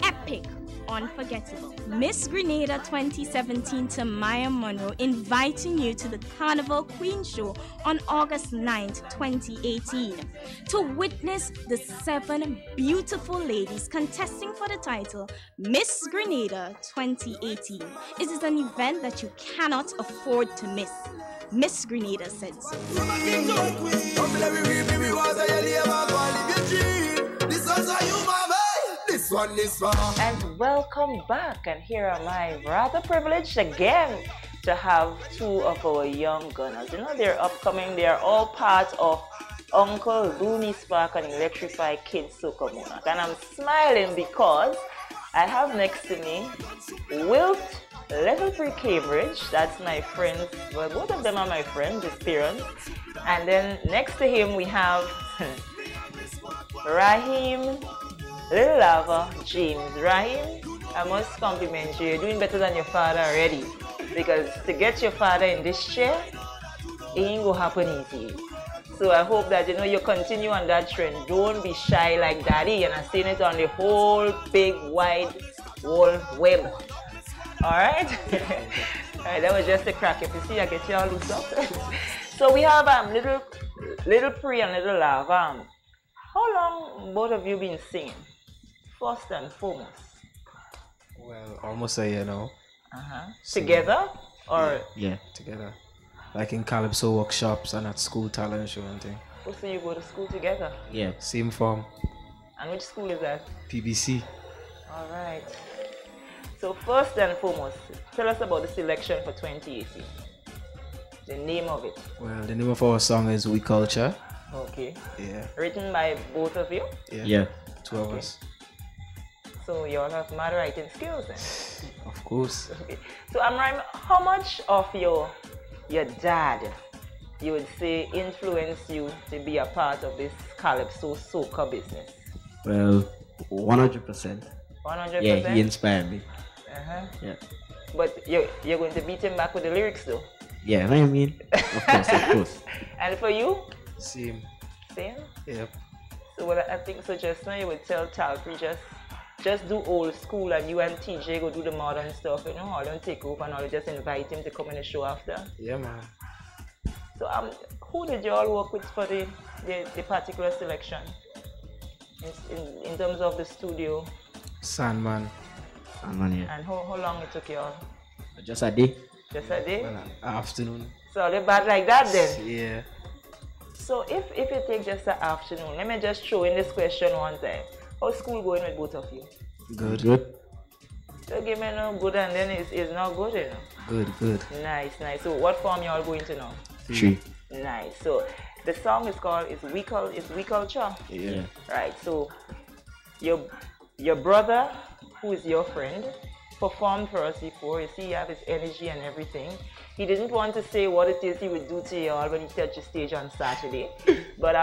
epic, unforgettable. Miss Grenada 2017 to Maya Monroe inviting you to the Carnival Queen Show on August 9th, 2018 to witness the 7 beautiful ladies contesting for the title Miss Grenada 2018. It is an event that you cannot afford to miss. Miss Grenada said so. And welcome back, and here am I, rather privileged again to have 2 of our young gunners. You know, they're upcoming, they're all part of Uncle Luni Spark and Electrify Kids Soca Monarch. And I'm smiling because I have next to me Wilt, Level 3 Cambridge, that's my friend. Well, both of them are my friends, his parents. And then next to him we have Raheem, Little Lava, James. Raheem, I must compliment you. You're doing better than your father already. Because to get your father in this chair, it ain't gonna happen easy. So I hope that you continue on that trend. Don't be shy like daddy, and I'm seeing it on the whole big wide wall web. Alright? Alright, that was just a crack. If you see, I get you all loose up. So we have Little Pree and Little Lava. How long both of you been singing? First and foremost. Well, almost a year now. Together? Or yeah, together. Like in Calypso workshops and at school talent show and thing. Oh, so you go to school together? Yeah, same form. And which school is that? PBC. Alright. So first and foremost, tell us about the selection for 2018. The name of it. Well, the name of our song is We Culture. Okay. Yeah. Written by both of you? Yeah. Two of us. So you all have mad writing skills then? Of course. Okay. So Amram, how much of your dad you would say influenced you to be a part of this calypso soca business? Well, 100%. 100%? Yeah, he inspired me. Yeah. But you're going to beat him back with the lyrics though? Yeah, I mean, of course, of course. And for you? Same. Same? Yep. So well, I think so just now you would tell Talpree just do old school and you and TJ go do the modern stuff, you know, or don't take over and I'll just invite him to come in the show after. Yeah, man. So who did you all work with for the particular selection? In terms of the studio? Sandman. Sandman, yeah. And how long it took you all? Just a day. Just a day? Well, afternoon. So they're bad like that then? Yeah. So if you take just an afternoon, let me just throw in this question one time. How's school going with both of you? Good. Good. So give me no good and then it's not good, you know? Good. Nice. So what form you all going to now? 3. Nice. So the song is called We Culture. Yeah. Right. So your brother, who is your friend, performed for us before. You see, he have his energy and everything. He didn't want to say what it is he would do to you all when he touched the stage on Saturday. But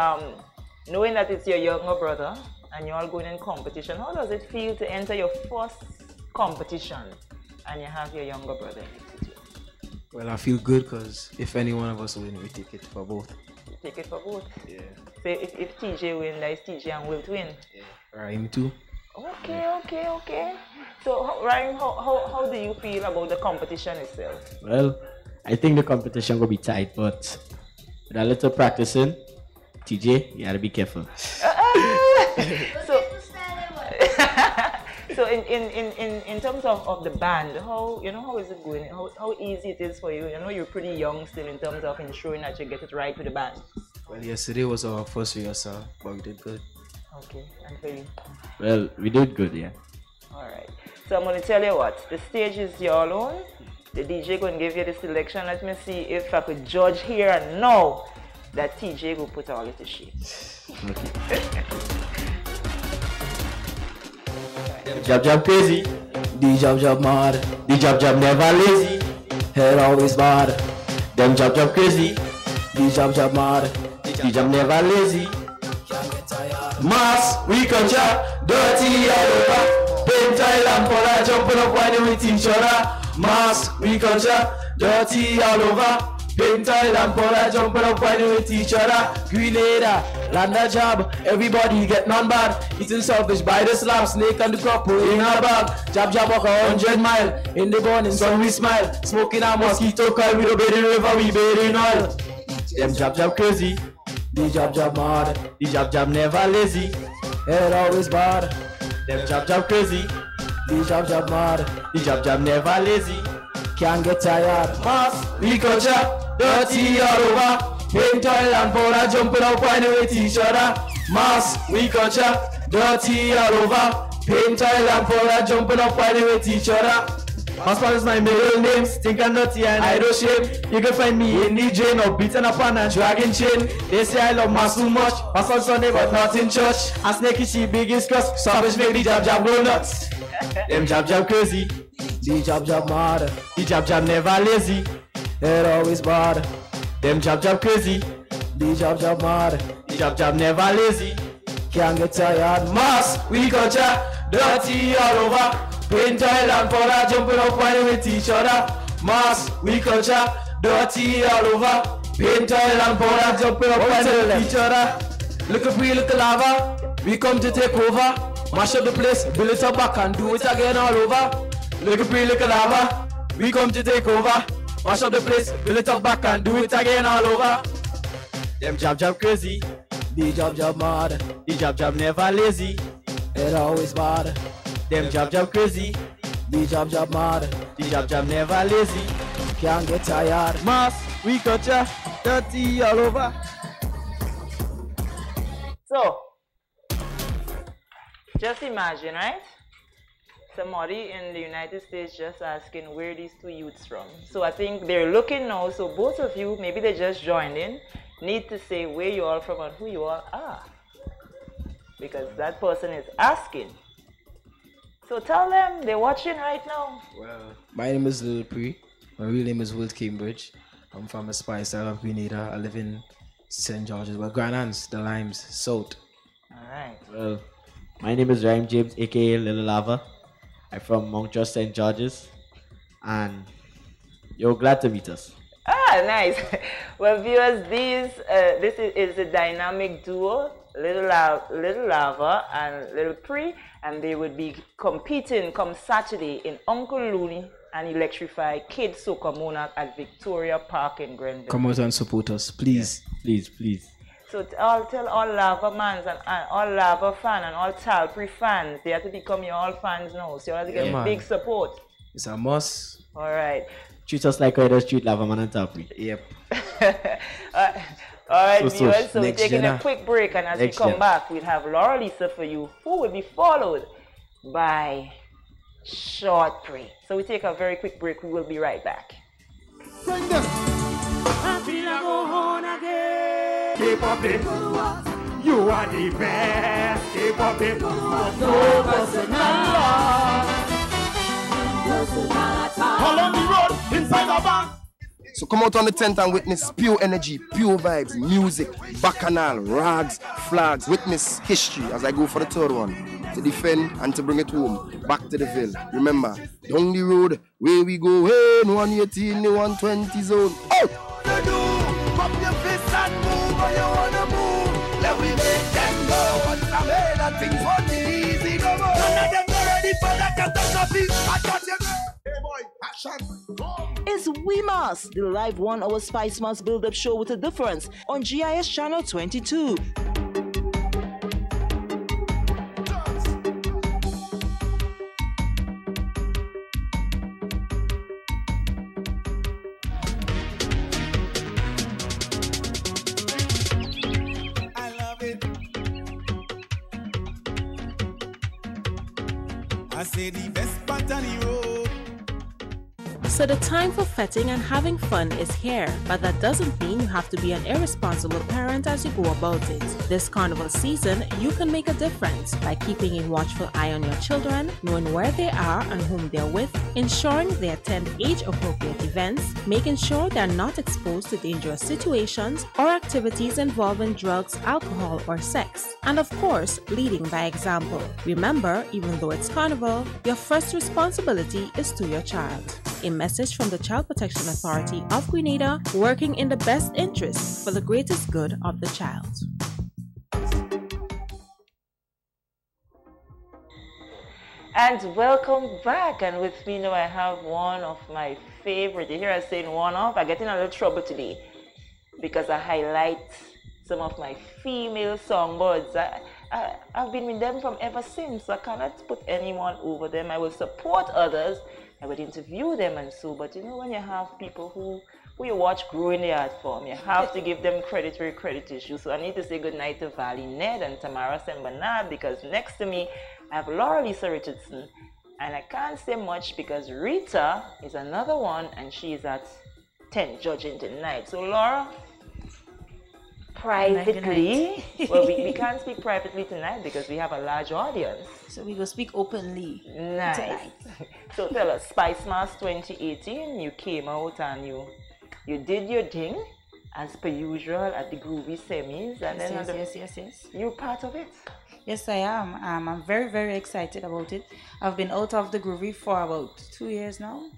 knowing that it's your younger brother and you're all going in competition, how does it feel to enter your first competition and you have your younger brother in it with you? Well, I feel good because if any one of us win, we take it for both. You take it for both? Yeah. So if TJ win, that is TJ and Will to win? Yeah. Rhyme too. Okay. So, Ryan, how do you feel about the competition itself? Well, I think the competition will be tight, but with a little practicing, TJ, you gotta be careful. So in terms of the band, how is it going? How easy it is for you? You know you're pretty young still in terms of ensuring that you get it right with the band. Well, yesterday was our first rehearsal, but we did good. Okay, and for you? Well, we did good, yeah. Alright. So I'm gonna tell you what, the stage is your own. The DJ gonna give you the selection. Let me see if I could judge here and now that TJ will put all it to shame. Okay. Jab crazy, the jab mad, the jab never lazy, head always bad. Them jab crazy, the jab mad, the jab never lazy. Mass, we culture, dirty all over. Paint tile and color, jumping up whining with each other. Mass, we culture, dirty all over. Paint tile and color, jumping up whining with each other. Grenada, land a job, everybody get non-bad. Eating selfish by the slab, snake and the crop in a bag. Jab walk 100 mile, in the morning sun we smile. Smoking a mosquito coil, we do bathing river, we bathing oil. Them jab crazy, the jab mad, the jab never lazy, head always bad. Them jab crazy, the jab mad, the jab never lazy, can't get tired. Mass, we culture, dirty all over. Paint oil and powder, jumping up whining with each other. Mass, we culture, dirty all over. Paint oil and powder, jumping up whining with each other. Massman is my middle name, stink and nutty and I don't shame. You can find me in the drain or beaten upon and dragging chain. They say I love mass too much, mass on Sunday but not in church. And snaky she biggest cuss, savage make the jab go nuts. Them jab crazy, the jab mad, the jab never lazy, head always bad. Them jab crazy, the jab mad, the jab never lazy, can't get tired. Mass, we culture, dirty all over. Paint oil and powder, jumping up whining with each other. Mass, we culture, dirty all over. Paint oil and powder, jumping up whining with each other. Look at we, look at lava. We come to take over. Mash up the place, build it up back and do it again all over. Look at we, look at lava. We come to take over. Mash up the place, build it up back and do it again all over. Them jab crazy, the jab mad, the jab never lazy, head always bad. Them jab crazy, the jab mad, the jab never lazy, can't get tired. Mass, we culture, dirty all over. So, just imagine, right? somebody in the United States just asking where these two youths from. So I think they're looking now. So both of you, maybe they just joined in, need to say where you all from and who you all are. Because that person is asking. So tell them they're watching right now. Well, my name is Pree. My real name is Will Cambridge. I'm from a spice style of Grenada. I live in St. George's, well, Grand Anse, the Limes, South. Alright. Well, my name is Rhyme James, aka Little Lava. I'm from Mount Just St. George's. And you're glad to meet us. Ah, nice. Well, viewers, this is a dynamic duo, Little Lava and Little Pree, and they would be competing come Saturday in Uncle Luni and Electrify Kids Soca Monarch at Victoria Park in Grenville. Come out and support us, please. Yeah. Please, please. So tell all Lava mans and all Lava fans and all Shortpree fans, they have to become your all fans now. So you have to get big support. It's a must. All right. Treat us like we treat Lava Man and Shortpree. Yep. All right, viewers, so we're taking a quick break, and as we come back, we'll have Laura Lisa for you, who will be followed by Shortpree. So we take a very quick break. We will be right back. Sing this. I feel I go on again. Keep up it. You are the best. Keep up it. All on the road, inside the bank. So come out on the tent and witness pure energy, pure vibes, music, bacchanal, rags, flags. Witness history as I go for the third one. To defend and to bring it home, back to the Ville. Remember, down the road, where we go, in 118, the 120 zone. Out! Pop your fist and move where you wanna move. Let we make them go. Once I made that things won't be easy no more. None of them are ready for that catastrophe. I got you. Hey boy, action. It's We Must, the live 1 hour Spice Must build-up show with a difference on GIS Channel 22. I love it. I say the best part on the road. So the time for fetting and having fun is here, but that doesn't mean you have to be an irresponsible parent as you go about it. This carnival season, you can make a difference by keeping a watchful eye on your children, knowing where they are and whom they're with, ensuring they attend age-appropriate events, making sure they're not exposed to dangerous situations or activities involving drugs, alcohol, or sex, and of course, leading by example. Remember, even though it's carnival, your first responsibility is to your child. A message from the Child Protection Authority of Grenada, working in the best interest for the greatest good of the child. And welcome back. And with me now, I have one of my favorite. You hear us saying one of, I get in a little trouble today because I highlight some of my female songbirds. I've been with them from ever since. So I cannot put anyone over them. I will support others. I would interview them and so, but you know, when you have people who you watch grow in the art form, you have to give them credit where credit is due. So I need to say good night to Valley Ned and Tamara Sembernard, because next to me I have Laura Lisa Richardson, and I can't say much because Rita is another one and she is at 10 judging tonight. So Laura, privately, well, we can't speak privately tonight because we have a large audience. So we go speak openly. Nice. Tonight. So tell us, Spice Mass 2018, you came out and you did your thing as per usual at the Groovy Semis, and yes. You're part of it. Yes, I am. I'm very, very excited about it. I've been out of the Groovy for about 2 years now,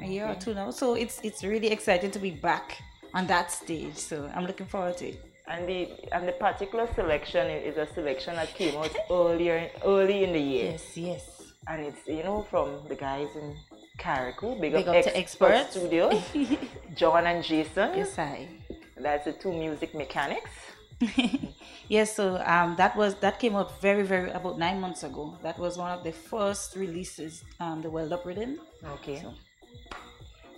a year or two now. So it's really exciting to be back on that stage. So I'm looking forward to it. And the particular selection is a selection that came out early in the year. Yes. And it's, you know, from the guys in Carriacou, big up to Expert Studios, John and Jason. Yes, I. That's the two music mechanics. Yes, so that came out very, very about 9 months ago. That was one of the first releases, the Welled Up Rhythm. Okay. So,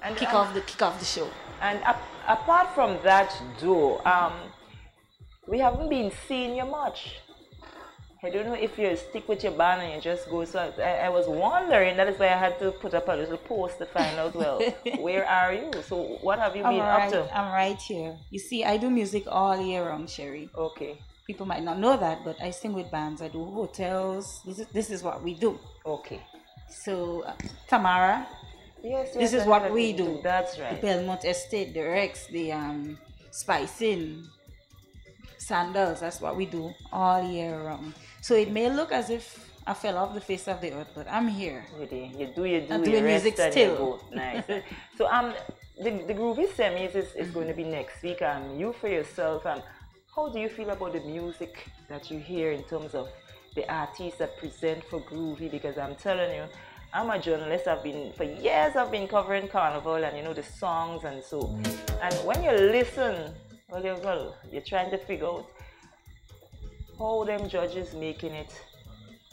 and kick off the show. And apart from that duo, we haven't been seeing you much. I don't know if you stick with your band and you just go. So I was wondering. That is why I had to put up a little post to find out, well, where are you? So what have you been up to? I'm right here. You see, I do music all year round, Sherry. Okay. People might not know that, but I sing with bands. I do hotels. This is what we do. Okay. So, Tamara. Yes, this is what we do. That's right. The Belmont Estate, the Rex, the Spicing, Sandals. That's what we do all year round. So it may look as if I fell off the face of the earth, but I'm here. You do. I'm doing music still. Nice. So the Groovy Semis is going to be next week. You for yourself, how do you feel about the music that you hear in terms of the artists that present for Groovy? Because I'm telling you, I'm a journalist. For years I've been covering Carnival and you know the songs and so. And when you listen, well, you're trying to figure out how them judges making it.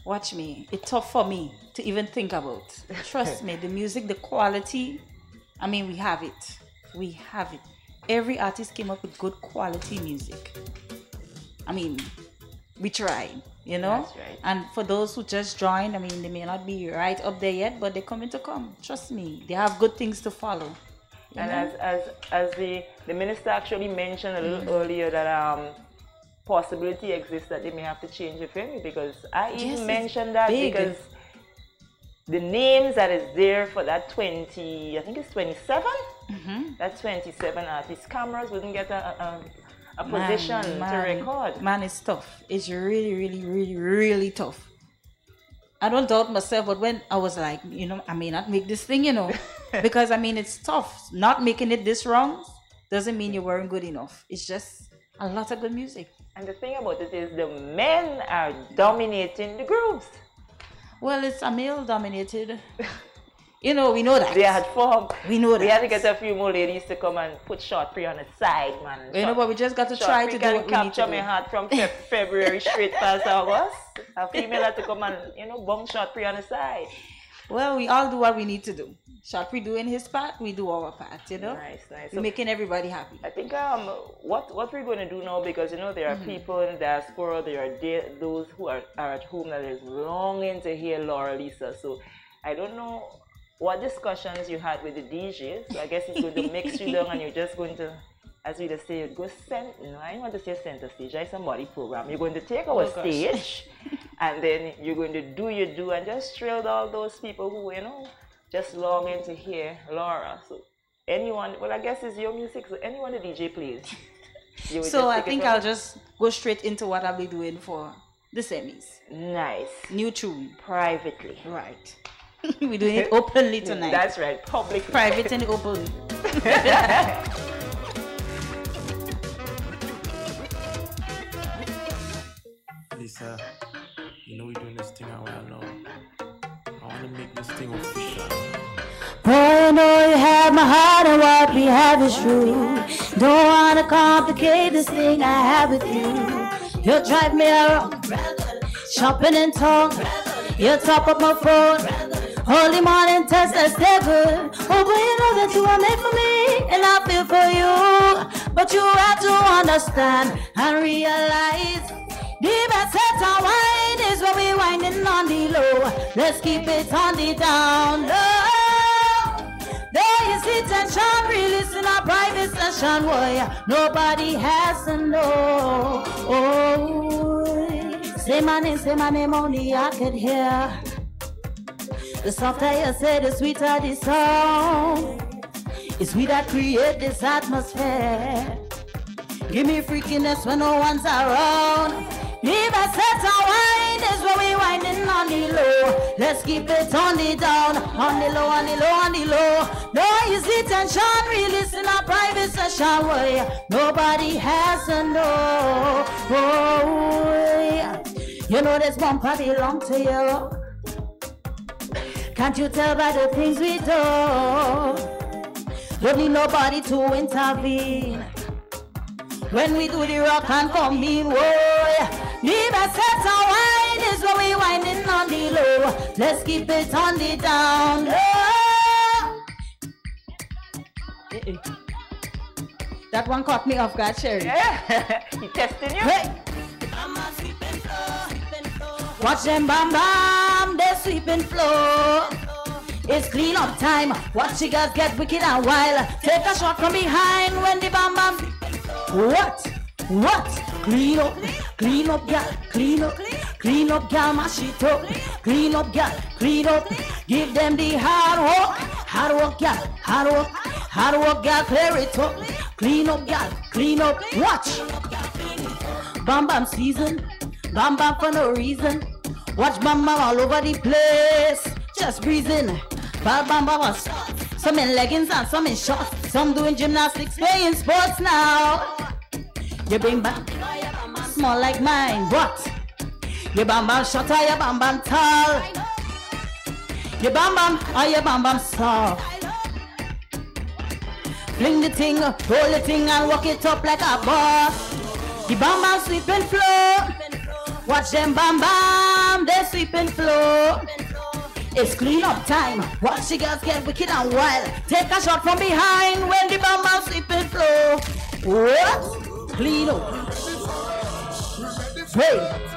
Watch me. It's tough for me to even think about. Trust me, the music, the quality, I mean, we have it. We have it. Every artist came up with good quality music. I mean, we tried, you know? That's right. And for those who just joined, I mean, they may not be right up there yet, but they're coming to come. Trust me. They have good things to follow. And as the minister actually mentioned a little earlier that possibility exists that they may have to change the venue, because I even mentioned that because the names that is there for that 20, I think it's 27, that 27 artists, cameras wouldn't get a position to record. Man, it's tough. It's really, really, really, really tough. I don't doubt myself, but when I was like, you know, I may not make this thing, you know, because I mean, it's tough. Not making it this wrong doesn't mean you weren't good enough. It's just a lot of good music. And the thing about it is the men are dominating the grooves. Well, it's a male-dominated. You know, we know that. They had formed. We know that. We had to get a few more ladies to come and put Shortpree on the side, man. You know, but we just got to try to do what we need to do. Capture my heart from February straight past August. A female had to come and, you know, bung Shortpree on the side. Well, we all do what we need to do. Shortpree doing his part, we do our part, you know? Nice. We're making everybody happy. I think what we're going to do now, because, you know, there are people in diaspora, there are those who are at home that is longing to hear Laura Lisa. So I don't know what discussions you had with the DJs. So I guess it's going to mix you down and you're just going to, as we just say, go no, I don't want to say center stage, it's a body program. You're going to take our stage and then you're going to do your do and just thrill all those people who, you know, just longing to hear Laura. So anyone, well, I guess it's your music, so anyone the DJ plays. So I think I'll just go straight into what I'll be doing for the semis. Nice. New tune. Privately. Right. We're doing it openly tonight. That's right, public. Private and open. Lisa, you know we're doing this thing a while now. I want to make this thing official. Boy, I know you have my heart and what we have is true. Don't want to complicate this thing I have with you. You drive me around, shopping and talk. You top up my phone. Holy morning test, let's stay good. Oh, but you know that you are made for me, and I feel for you. But you have to understand and realize the best set of wine is when we winding on the low. Let's keep it on the down low. There you see tension, release in a private session, boy. Nobody has to know. Oh, say my name, only I could hear. The softer you say, the sweeter the song. It's we that create this atmosphere. Give me freakiness when no one's around. Leave a set of wine is when we winding on the low. Let's keep it on the down, on the low, on the low, on the low. No easy tension, release in a private session where nobody has to know. Oh, yeah. You know this bumper belong to you. Can't you tell by the things we do? Don't need nobody to intervene. When we do the rock and come in, whoa. Leave a set of wine is when we winding on the low. Let's keep it on the down low. That one caught me off guard, Sherry. Yeah, he testing you. Hey. Watch them bam bam, they sweeping floor. It's clean up time. Watch you guys get wicked and wild. Take a shot from behind when the bam bam. What? Clean up, girl, clean up, girl, mash it up. Clean up, girl, clean up. Give them the hard work, girl, hard work, girl, clear it up. Clean up, girl, clean up. Watch. Bam bam season, bam bam for no reason. Watch bam bam all over the place, just breezing. Bam bam bam, some in leggings and some in shorts. Some doing gymnastics, playing sports now. You bring back small like mine, what? You bam bam short or you bam bam tall? You bam bam or you bam bam soft? Fling the thing, roll the thing and walk it up like a boss. The bam bam sweeping floor. Watch them bam bam, they sweeping floor. It's clean up time. Watch the girls get wicked and wild. Take a shot from behind when the bam bam sweeping floor. What? Clean up.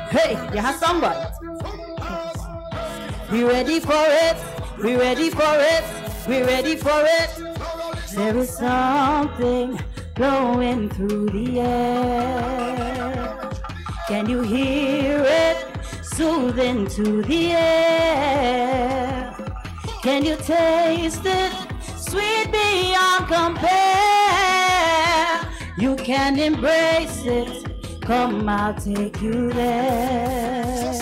Hey, you have somebody. We ready for it. We ready for it. We ready for it. There is something blowing through the air. Can you hear it? Soothing to the air. Can you taste it? Sweet beyond compare. You can embrace it. Come, I'll take you there.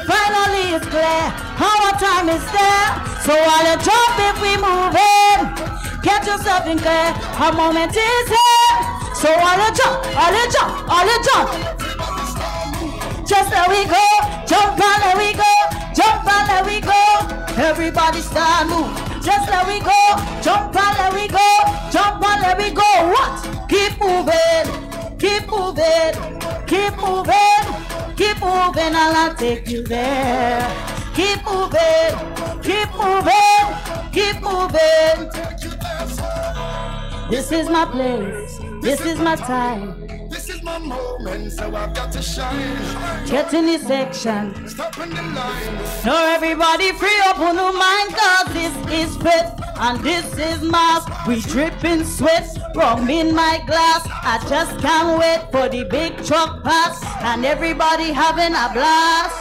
Finally it's clear. Our time is there. So while you jump if we move in, get yourself in clear. Our moment is here. So while you jump. Just let we go, jump and let we go, jump and let we go. Everybody start move. Just let we go, jump and let we go, jump and let we go. What? Keep moving, keep moving, keep moving, keep moving, and I'll take you there. Keep moving, keep moving, keep moving. This is my place, this is my time. This is my moment, so I've got to shine. Get in this section. Stop in the line. Now everybody free up on the mind, cause this is fit and this is mass. We dripping sweat, rum in my glass. I just can't wait for the big truck pass and everybody having a blast.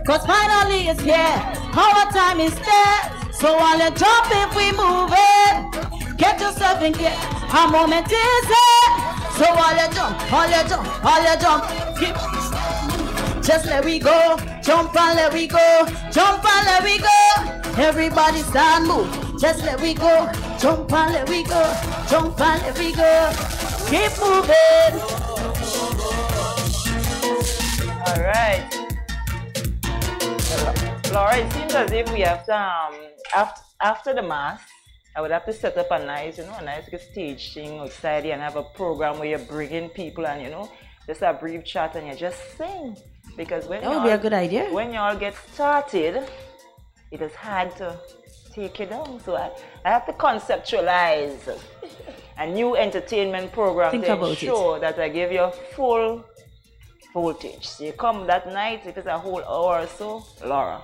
Cause finally it's here, our time is there. So while you jump if we move it, get yourself in gear, our moment is here. So while you jump, keep. Just let we go, jump and let we go, jump and let we go. Everybody start move, just let we go, jump and let we go, jump and let we go. Keep moving. All right. Laura, it seems as if we have to, after the mass, I would have to set up a nice, a nice stage thing outside here and have a program where you're bringing people and, just a brief chat and you just sing. Because when that would be a good idea. When you all get started, it is hard to take you down. So I have to conceptualize a new entertainment program to ensure that I give you full voltage. So you come that night, if it's a whole hour or so, Laura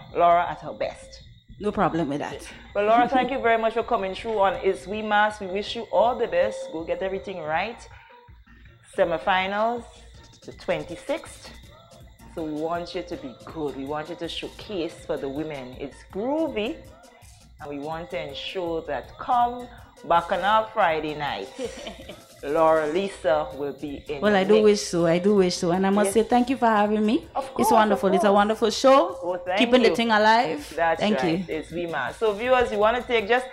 at her best. No problem with that. Well, Laura, thank you very much for coming through on It's We Mass. We wish you all the best. Go get everything right. Semifinals, the 26th. So we want you to be good. We want you to showcase for the women. It's groovy. And we want to ensure that come back on our Friday night, Laura Lisa will be in. Well, I do wish so. And I must say thank you for having me. Of course, it's wonderful. It's a wonderful show. Oh, keeping you. the thing alive. That's thank right. you. It's VMA. So viewers, you want to take just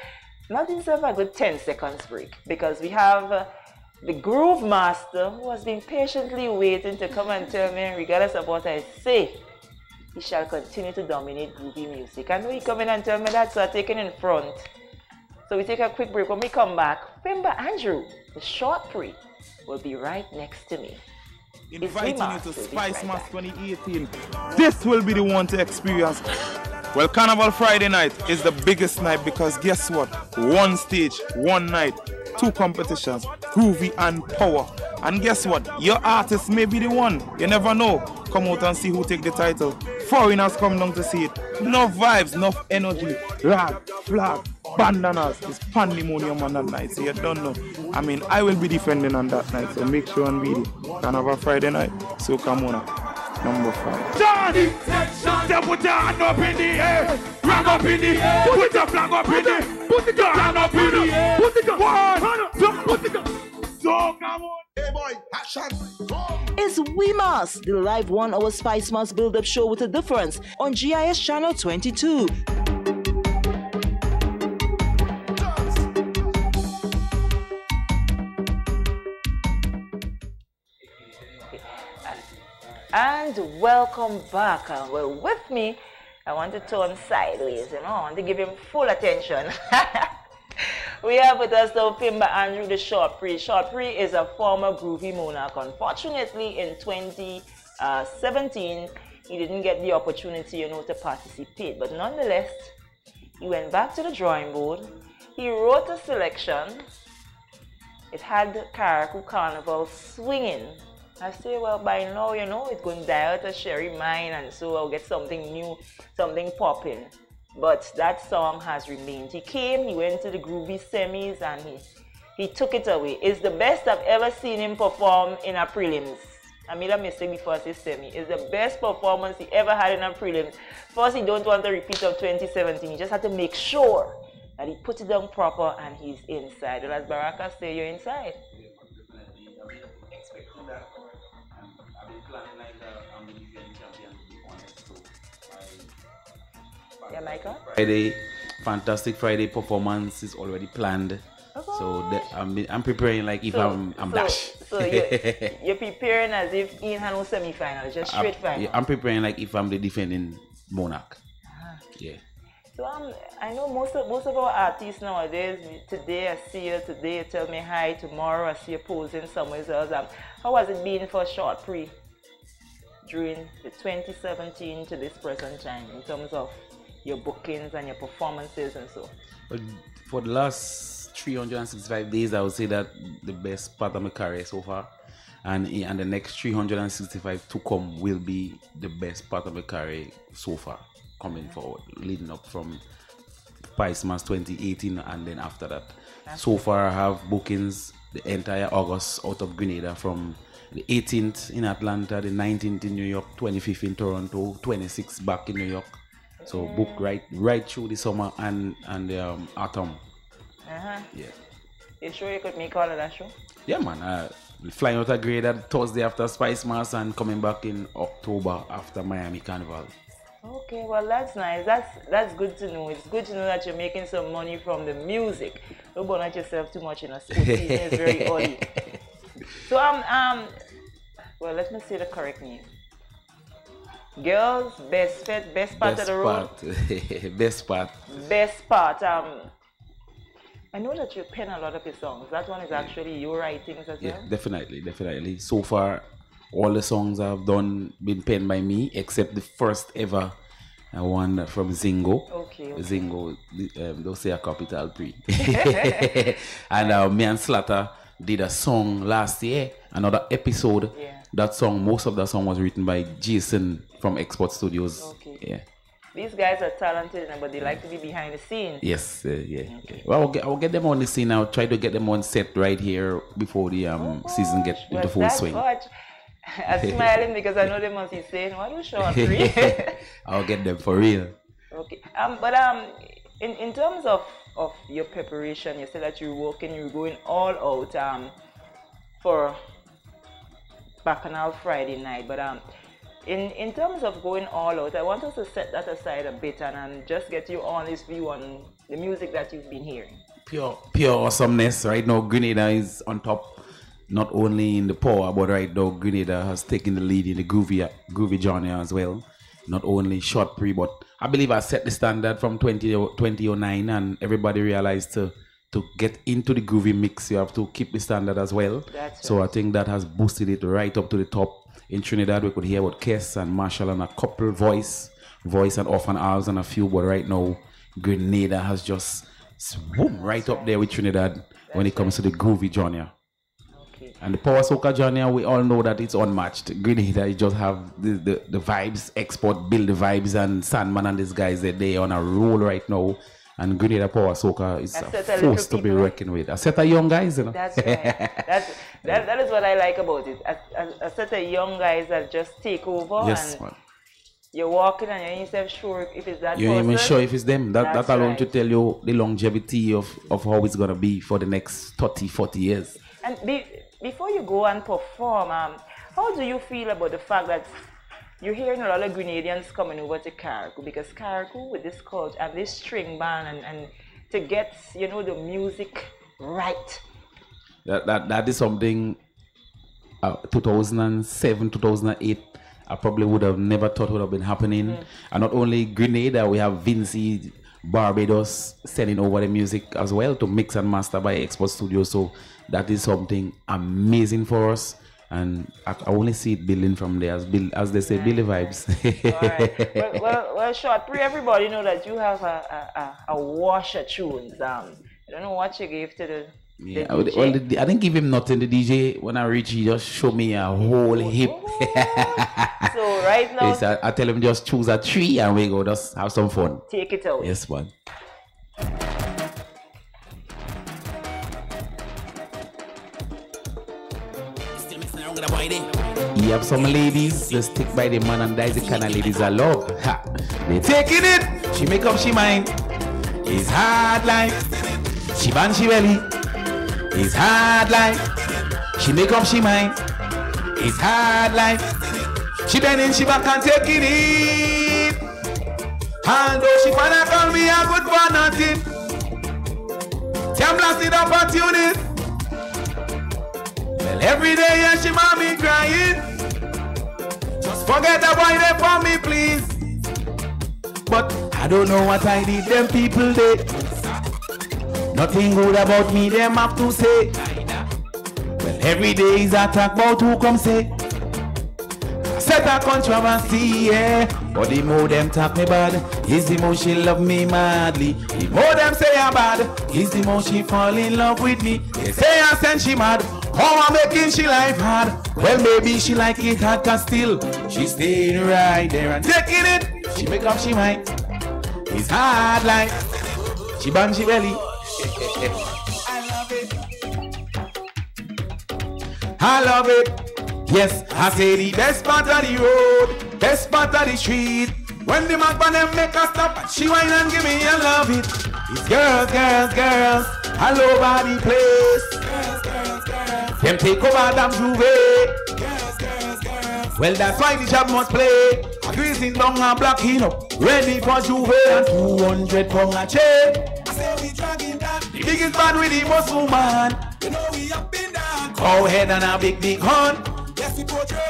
not yourself a good 10 seconds break because we have the Groove Master who has been patiently waiting to come and tell me, regardless of what I say, he shall continue to dominate groovy music. I know he come in and tell me that, so I take it in front. So we take a quick break. When we come back, Pimba Andrew, the Shortpree, will be right next to me. Inviting you to Spice Mass 2018. This will be the one to experience. Well, Carnival Friday night is the biggest night because guess what? One stage, one night, two competitions, groovy and power. And guess what? Your artist may be the one. You never know. Come out and see who take the title. Foreigners come down to see it. No vibes, no energy. Rag, flag, bandanas. It's pandemonium on that night. So you don't know. I mean, I will be defending on that night. So make sure and be there. Carnival Friday night. So come on. Number 5. Johnny! Put your hand up in the air. Flag up in the air. Put your flag up in the air. Put the gun up in the air. Put the gun. One, two, put the gun. So come on. Hey boy, action. It's We Must, the live 1 hour Spice Must build-up show with a difference on GIS Channel 22. And welcome back. Well, with me, I want to turn sideways, I want to give him full attention. We have with us now Pimba Andrew, the Shortpree. Shortpree is a former groovy monarch. Unfortunately, in 2017, he didn't get the opportunity, to participate. But nonetheless, he went back to the drawing board. He wrote a selection. It had Karakou Carnival swinging. I say, well, by now, it's going to die out of Sherry mind, and so I'll get something new, something popping. But that song has remained. He came, he went to the groovy semis, and he took it away. It's the best I've ever seen him perform in a prelims. I made a mistake before I say semi. It's the best performance he ever had in a prelims. First, he don't want to repeat of 2017. He just had to make sure that he put it down proper and he's inside. Well, as Baraka say, you're inside. Yeah, Michael? Friday, fantastic Friday performance is already planned. So I'm preparing like if I'm dash. So you're preparing as if Ian had no semi-final, just straight final. Yeah, I'm preparing like if I'm the defending monarch. Yeah. So I know most of our artists nowadays. Today I see you. Today you tell me hi. Tomorrow I see you posing somewhere else. How has it been for Shortpree during the 2017 to this present time in terms of your bookings and your performances and so? But for the last 365 days, I would say that the best part of my career so far, and the next 365 to come will be the best part of my career so far, coming forward, leading up from Spice Mass 2018 and then after that. So far, I have bookings the entire August out of Grenada, from the 18th in Atlanta, the 19th in New York, 25th in Toronto, 26th back in New York. So book right through the summer and the autumn. Yeah. You sure you could make all of that show? Yeah, man. Flying out of Grenada Thursday after Spice Mass and coming back in October after Miami Carnival. Okay, well that's nice. That's good to know. It's good to know that you're making some money from the music. Don't burn out yourself too much in a sports season. It's very early. So well, let me say the correct name. Girls, best part of the road. Best part. Best part. I know that you pen a lot of your songs. That one is actually your writings as well. Yeah, definitely. So far, all the songs I've done been penned by me, except the first ever one from Zingo. Okay. Zingo, don't say a capital pree. And me and Slatter did a song last year, another episode. Yeah. That song, most of that song was written by Jason from Export Studios. Okay. Yeah. These guys are talented, but they like to be behind the scenes. Yes, Okay. Well, I'll get them on the scene. I'll try to get them on set right here before the season gets into full swing. I'm smiling because I know they must be saying, what was Shortpree? I'll get them for real. Okay. But in terms of your preparation, you said that you're going all out for Bacchanal Friday night. But in terms of going all out, I want us to set that aside a bit and just get your honest view on the music that you've been hearing. Pure awesomeness. Right now, Grenada is on top, not only in the power, but right now, Grenada has taken the lead in the groovy genre as well. not only Shortpree, but I believe I set the standard from 2009, and everybody realized to get into the groovy mix, you have to keep the standard as well. So I think that has boosted it right up to the top. In Trinidad, we could hear about Kess and Marshall and a couple voice and off and hours and a few, but right now, Grenada has just swooped right up there with Trinidad when it comes to the groovy genre. And the power soca genre, we all know that it's unmatched. Grenada, you just have the vibes, export, build the vibes, and Sandman and these guys, they on a roll right now. And Grenada power soca is a force to be reckoned with. A set of young guys, you know. That's right. That is what I like about it. A set of young guys that just take over. Yes, and man. You're walking and you're yourself sure if it's that You ain't even person. sure if it's them. That alone right. to tell you the longevity of how it's going to be for the next 30, 40 years. And before you go and perform, how do you feel about the fact that you're hearing a lot of Grenadians coming over to Carriacou? Because Carriacou, with this culture and this string band and to get, you know, the music right. That is something 2007, 2008, I probably would have never thought would have been happening. And not only Grenada, we have Vinci, Barbados sending over the music as well to mix and master by Export Studio. So that is something amazing for us. And I only see it building from there, as they say, Billy vibes. All right. Well, Shortpree, everybody know that you have a wash of tunes. I don't know what you gave to the Yeah, DJ. I didn't give him nothing. The DJ, when I reach, he just showed me a whole heap. So right now, Yes, I tell him just choose a tree and we go just have some fun. take it out. Yes, man. You have some ladies, they stick by the man, and that's the kind of ladies I love. Ha. They taking it, she make up she mind. It's hard life. She ban she belly. It's hard life. She make up she mind. It's hard life. She bending she back and taking it. Although she wanna call me a good for nothing. Can blast it up and tune it. Well, every day yeah, she mommy crying. Just forget the boy there for me, please. But I don't know what I did them people did. Nothing good about me them have to say. Well, every day is a talk about who come say. Set a controversy, yeah. But the more them talk me bad, is the more she love me madly. The more them say I'm bad, is the more she fall in love with me. They say I send she mad, how I'm making she life hard. Well, maybe she like it hard, cause still she staying right there and taking it. She make up she mind. It's hard life. She bang she belly. I love it. I love it. Yes, I say the best part of the road, best part of the street. When the man them make her stop, and she whine and give me a love it. It's girls, girls, girls, all over the place. Girls, girls, girls. Them take over them Juve. Girls, girls, girls. Well, that's why the job must play. Greasing down and blocking up, ready for Juve and 200 pound a chain. I say we dragging that. The biggest bad with the muscle man. You know we up in that. Cow head and a big, big horn.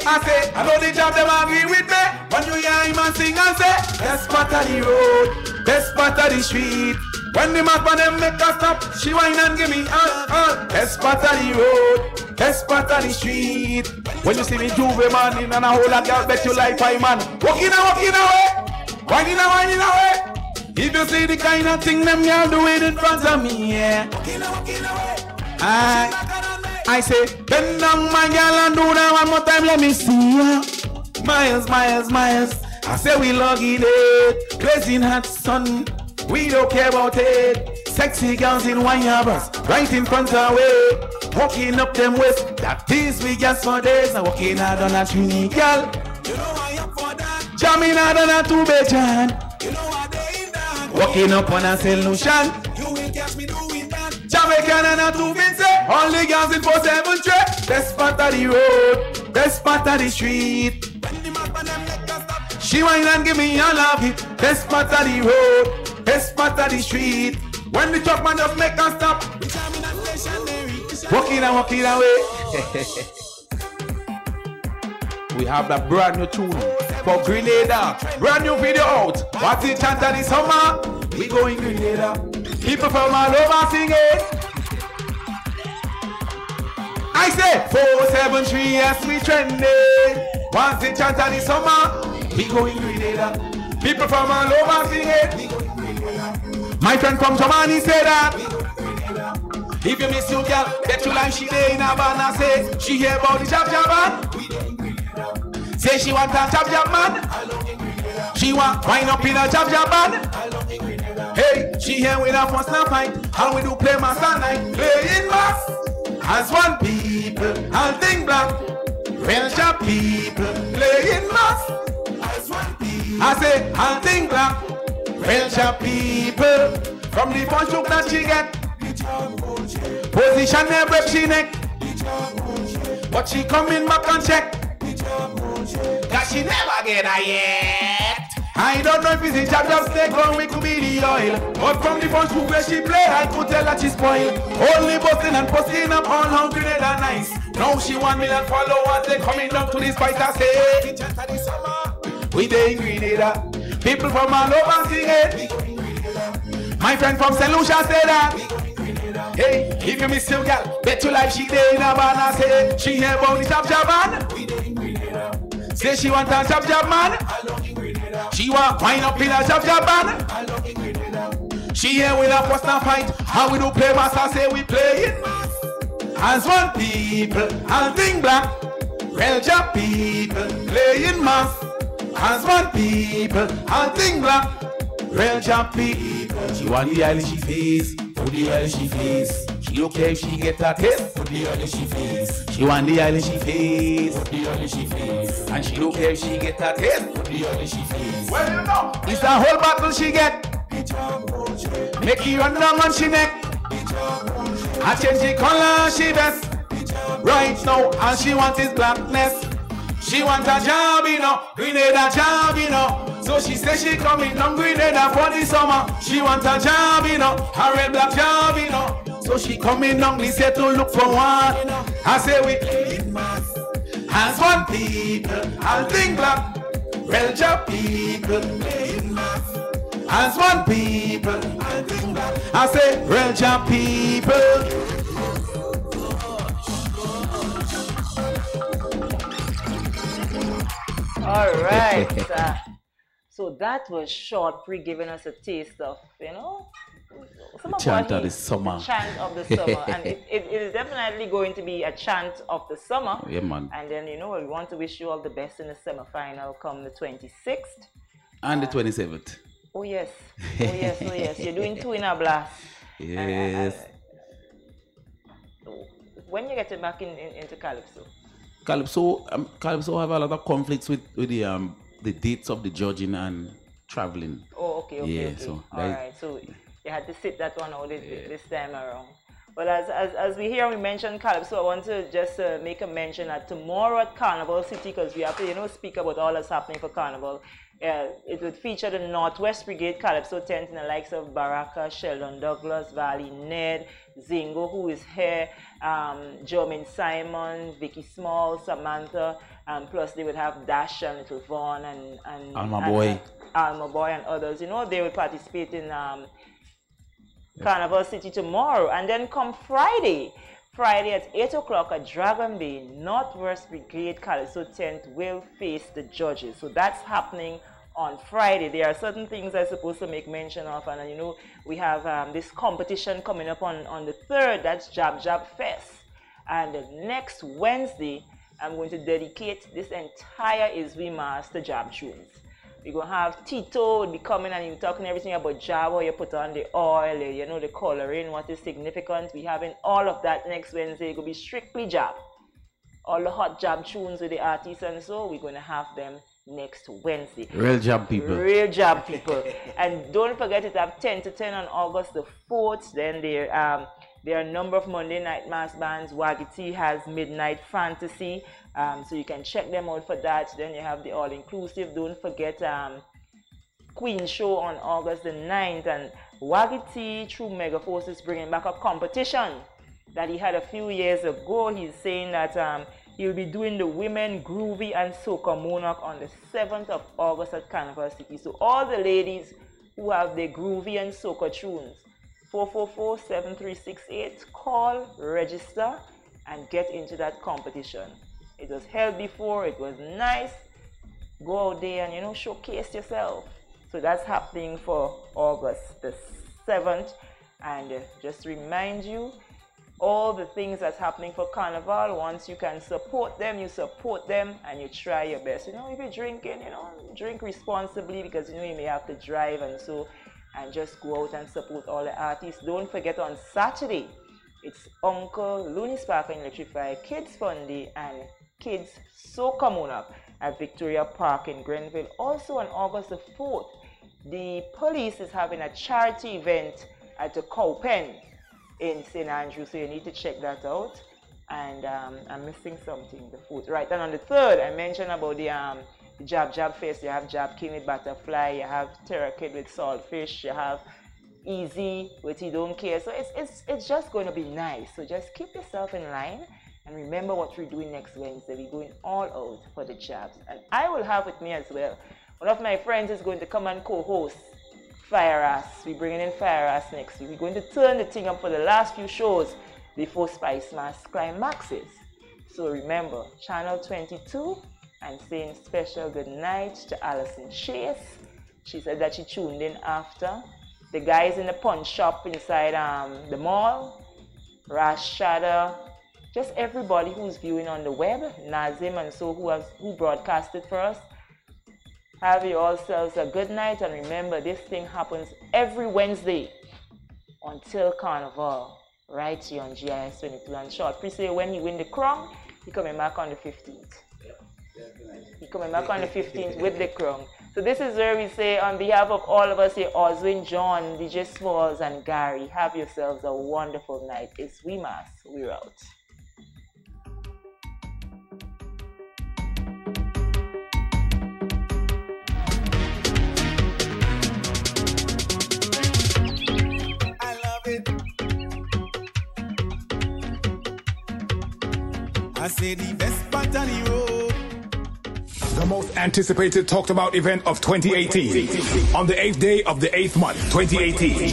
I say, I know the job them agree with me. When you hear him and sing and say, best part of the road, best part of the street. When the map on them make us stop, she whine and give me all. Best part of the road, best part of the street. When you see me Juve man in and a whole lot girl bet you like I man. Walking away, whining away. If you see the kind of thing them y'all doing in front of me, yeah. Walking away. I say, bend down my girl and do that one more time, let me see ya. Miles, miles, miles. I say we lucky it. Blazing hot sun, we don't care about it. Sexy girls in wire bras, right in front of way. Walking up them waist, that is we just for days. Now walking out on a trini girl. You know I am for that. Jamming out on a two-bed John. You know I day in that. Walking up on a solution. You will catch me doing that. Jamaican and a two-bed say. All the girls in 4-7 trip. Best part of the road, best part of the street. She whine and give me all of it. Best part of the road, best part of the street. When the truck man just make us stop, walking away. We have that brand new tune for Grenada. Brand new video out. What's the chant of the summer? We going Grenada. People from all over sing it. I say 473, yes, we trending. What's the chant of the summer? We going Grenada. People from all over sing it. My friend from Germany say that. If you miss your girl, bet your life she day in a van and say she hear about the jab man. Say she want a jab man. She want wind up in a jab man. Hey, she here with a first and fight. And we do play mass and night. Playing mass as one people. All thing black. Real job people. Playing mass as one people. I say all thing black. Real job people. From the punch hook that she get. Position never break she neck. But she coming back and check. Cause she never get her yet. I don't know if it's a jab snake or we could be the oil. But from the punch where she play, I could tell that she spoiled. Only busting and posting up all hungry and nice. Now she 1 million followers, they coming down to this fight. I say, we dey in Grenada. People from all over sing it. My friend from St. Lucia say that. Hey, if you miss your girl, bet your life she day in a van and say she hear about the jab man. Say she want a jab man. She want wind up in a jab man. She here with a first and fight. How we do play master, say we play it as one people. And thing black, real job people. Playing mass as one people. And thing black, real job people. She want the Irish face. For the Irish face. She don't care if she get a taste. For the Irish face. She want the Irish face. For the Irish face. And she don't care if she get a taste. For the Irish face. Well, you know, it's a whole battle she get. Make you run down on she neck. I change the color she best. Right now, all she want is blackness. She want a job, you know. Grenada job, you know. So she say she coming down Grenada for the summer. She want a job, you know, a red black job, you know. So she coming down, we say to look for one. I say we playing mass as one people. All thing black, real job people. Playing mass as one people. All thing black. I say real job people. All right. So that was Shortpree giving us a taste of, you know, some of chant of the summer. The chant of the summer. And it is definitely going to be a chant of the summer. Yeah, man. And then, you know, we want to wish you all the best in the semi-final come the 26th. And the 27th. Oh, yes. Oh, yes. Oh, yes. You're doing two in a blast. Yes. When you get back into Calypso? Calypso have a lot of conflicts with the dates of the judging and traveling. Oh, okay. Yeah, okay. so all right. So you had to sit that one out this time around. But as we hear, we mentioned Calypso, I want to just make a mention that tomorrow at Carnival City, because we have to, you know, speak about all that's happening for Carnival. It would feature the Northwest Brigade Calypso tent in the likes of Baraka, Sheldon Douglas, Valley Ned, Zingo, who is here, Jermaine Simon, Vicky Small, Samantha, plus they would have Dash and Little Vaughn and Alma Boy and others. You know, they will participate in Carnival City tomorrow. And then come Friday at 8 o'clock at Dragon Bay, Northwest Brigade Calypso tent will face the judges. So that's happening on Friday. There are certain things I'm supposed to make mention of, and you know, we have this competition coming up on the 3rd, that's Jab Jab Fest. And next Wednesday, I'm going to dedicate this entire Iswi Mass to jab tunes. We're going to have Tito will be coming and he'll talking everything about jab, how you put on the oil, you know, the coloring, what is significant. We're having all of that next Wednesday. It's going to be strictly jab. All the hot jab tunes with the artists and so, we're going to have them next Wednesday. Real jab people. Real jab people. And don't forget it have 10 to 10 on August the 4th. Then there are a number of Monday night mass bands. Wagiti has Midnight Fantasy. So you can check them out for that. Then you have the all-inclusive. Don't forget Queen Show on August the 9th. And Wagiti, through Megaforce, is bringing back a competition that he had a few years ago. He's saying that He'll be doing the Women Groovy and Soca Monarch on the 7th of August at Carnival City. So all the ladies who have their groovy and soca tunes, 444-7368, call, register, and get into that competition. It was held before, it was nice. Go out there and, you know, showcase yourself. So that's happening for August the 7th. And just remind you, all the things that's happening for Carnival, once you can support them, you support them and you try your best. You know, if you're drinking, you know, drink responsibly, because you know you may have to drive and so, and just go out and support all the artists. Don't forget, on Saturday, it's Uncle Luni Spark and Electrify Kids Fun Day and Kids Soca Monarch at Victoria Park in Grenville. Also on August the 4th, the police is having a charity event at the Cow Pen in St. Andrew, so you need to check that out. And I'm missing something, the 4th. Right, and on the 3rd, I mentioned about the Jab Fest. You have Jab King with Butterfly, you have Terra Kid with Saltfish, you have Easy with He Don't Care. So it's just going to be nice. So just keep yourself in line and remember what we're doing next Wednesday. We're going all out for the jabs. And I will have with me as well, one of my friends is going to come and co-host Fire Ass. We're bringing in Fire Ass next week. We're going to turn the thing up for the last few shows before Spice Mass climaxes. So remember, Channel 22, and saying special good night to Alison Chase. She said that she tuned in after. The guys in the punch shop inside the mall, Rashada, just everybody who's viewing on the web, Nazim and so who broadcasted for us. Have you all selves a good night, and remember, this thing happens every Wednesday until Carnival, right here on GIS 22. And Shortpree say when he win the crown, he coming back on the 15th. He coming back on the 15th with the crown. So this is where we say, on behalf of all of us here, Oswin, John, DJ Smalls, and Gary, have yourselves a wonderful night. It's WeMass. We're out. I say the best part of the road. The most anticipated, talked about event of 2018. On the 8th day of the 8th month, 2018.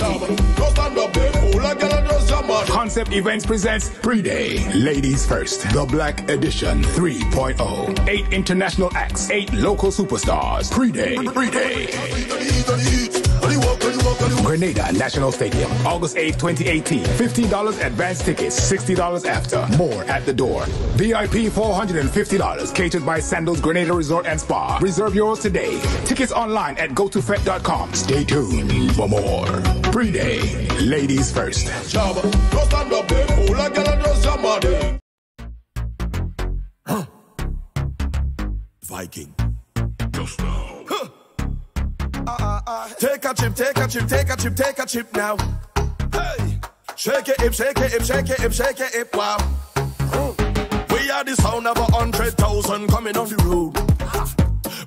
Concept Events presents Pre-Day, Ladies First, the Black Edition 3.0. 8 international acts, 8 local superstars. Pre-Day. Grenada National Stadium, August 8th, 2018. $15 advance tickets, $60 after. More at the door. VIP $450, catered by Sandals Grenada Resort and Spa. Reserve yours today. Tickets online at gotofet.com. Stay tuned for more. Pre-Day, Ladies First. Viking. Just now. Take a chip, take a chip, take a chip, take a chip now. Hey, shake it, hip, shake it, hip, shake it, hip, shake it, hip, wow. We are the sound of 100,000 coming on the road.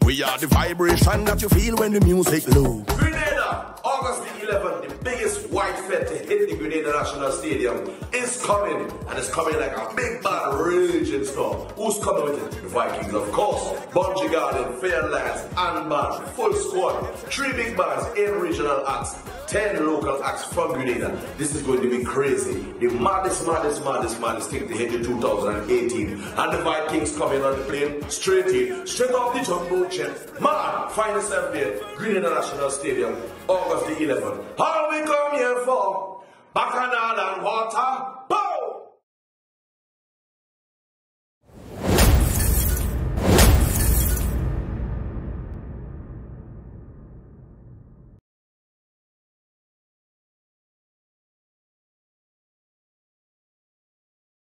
We are the vibration that you feel when the music low. Grenada, August the 11th, the biggest white fete to hit the Grenada National Stadium is coming, and it's coming like a big bad raging storm. Who's coming with it? The Vikings, of course. Bungee Garden, Fairlands, and Band, full squad. 3 big bands, 8 regional acts, 10 local acts from Grenada. This is going to be crazy. The maddest thing to hit in 2018. And the Vikings coming on the plane, straight off the jumbo jet. Man, find yourself there, Grenada National Stadium, August the 11th. All we come here for, bacchanal and water.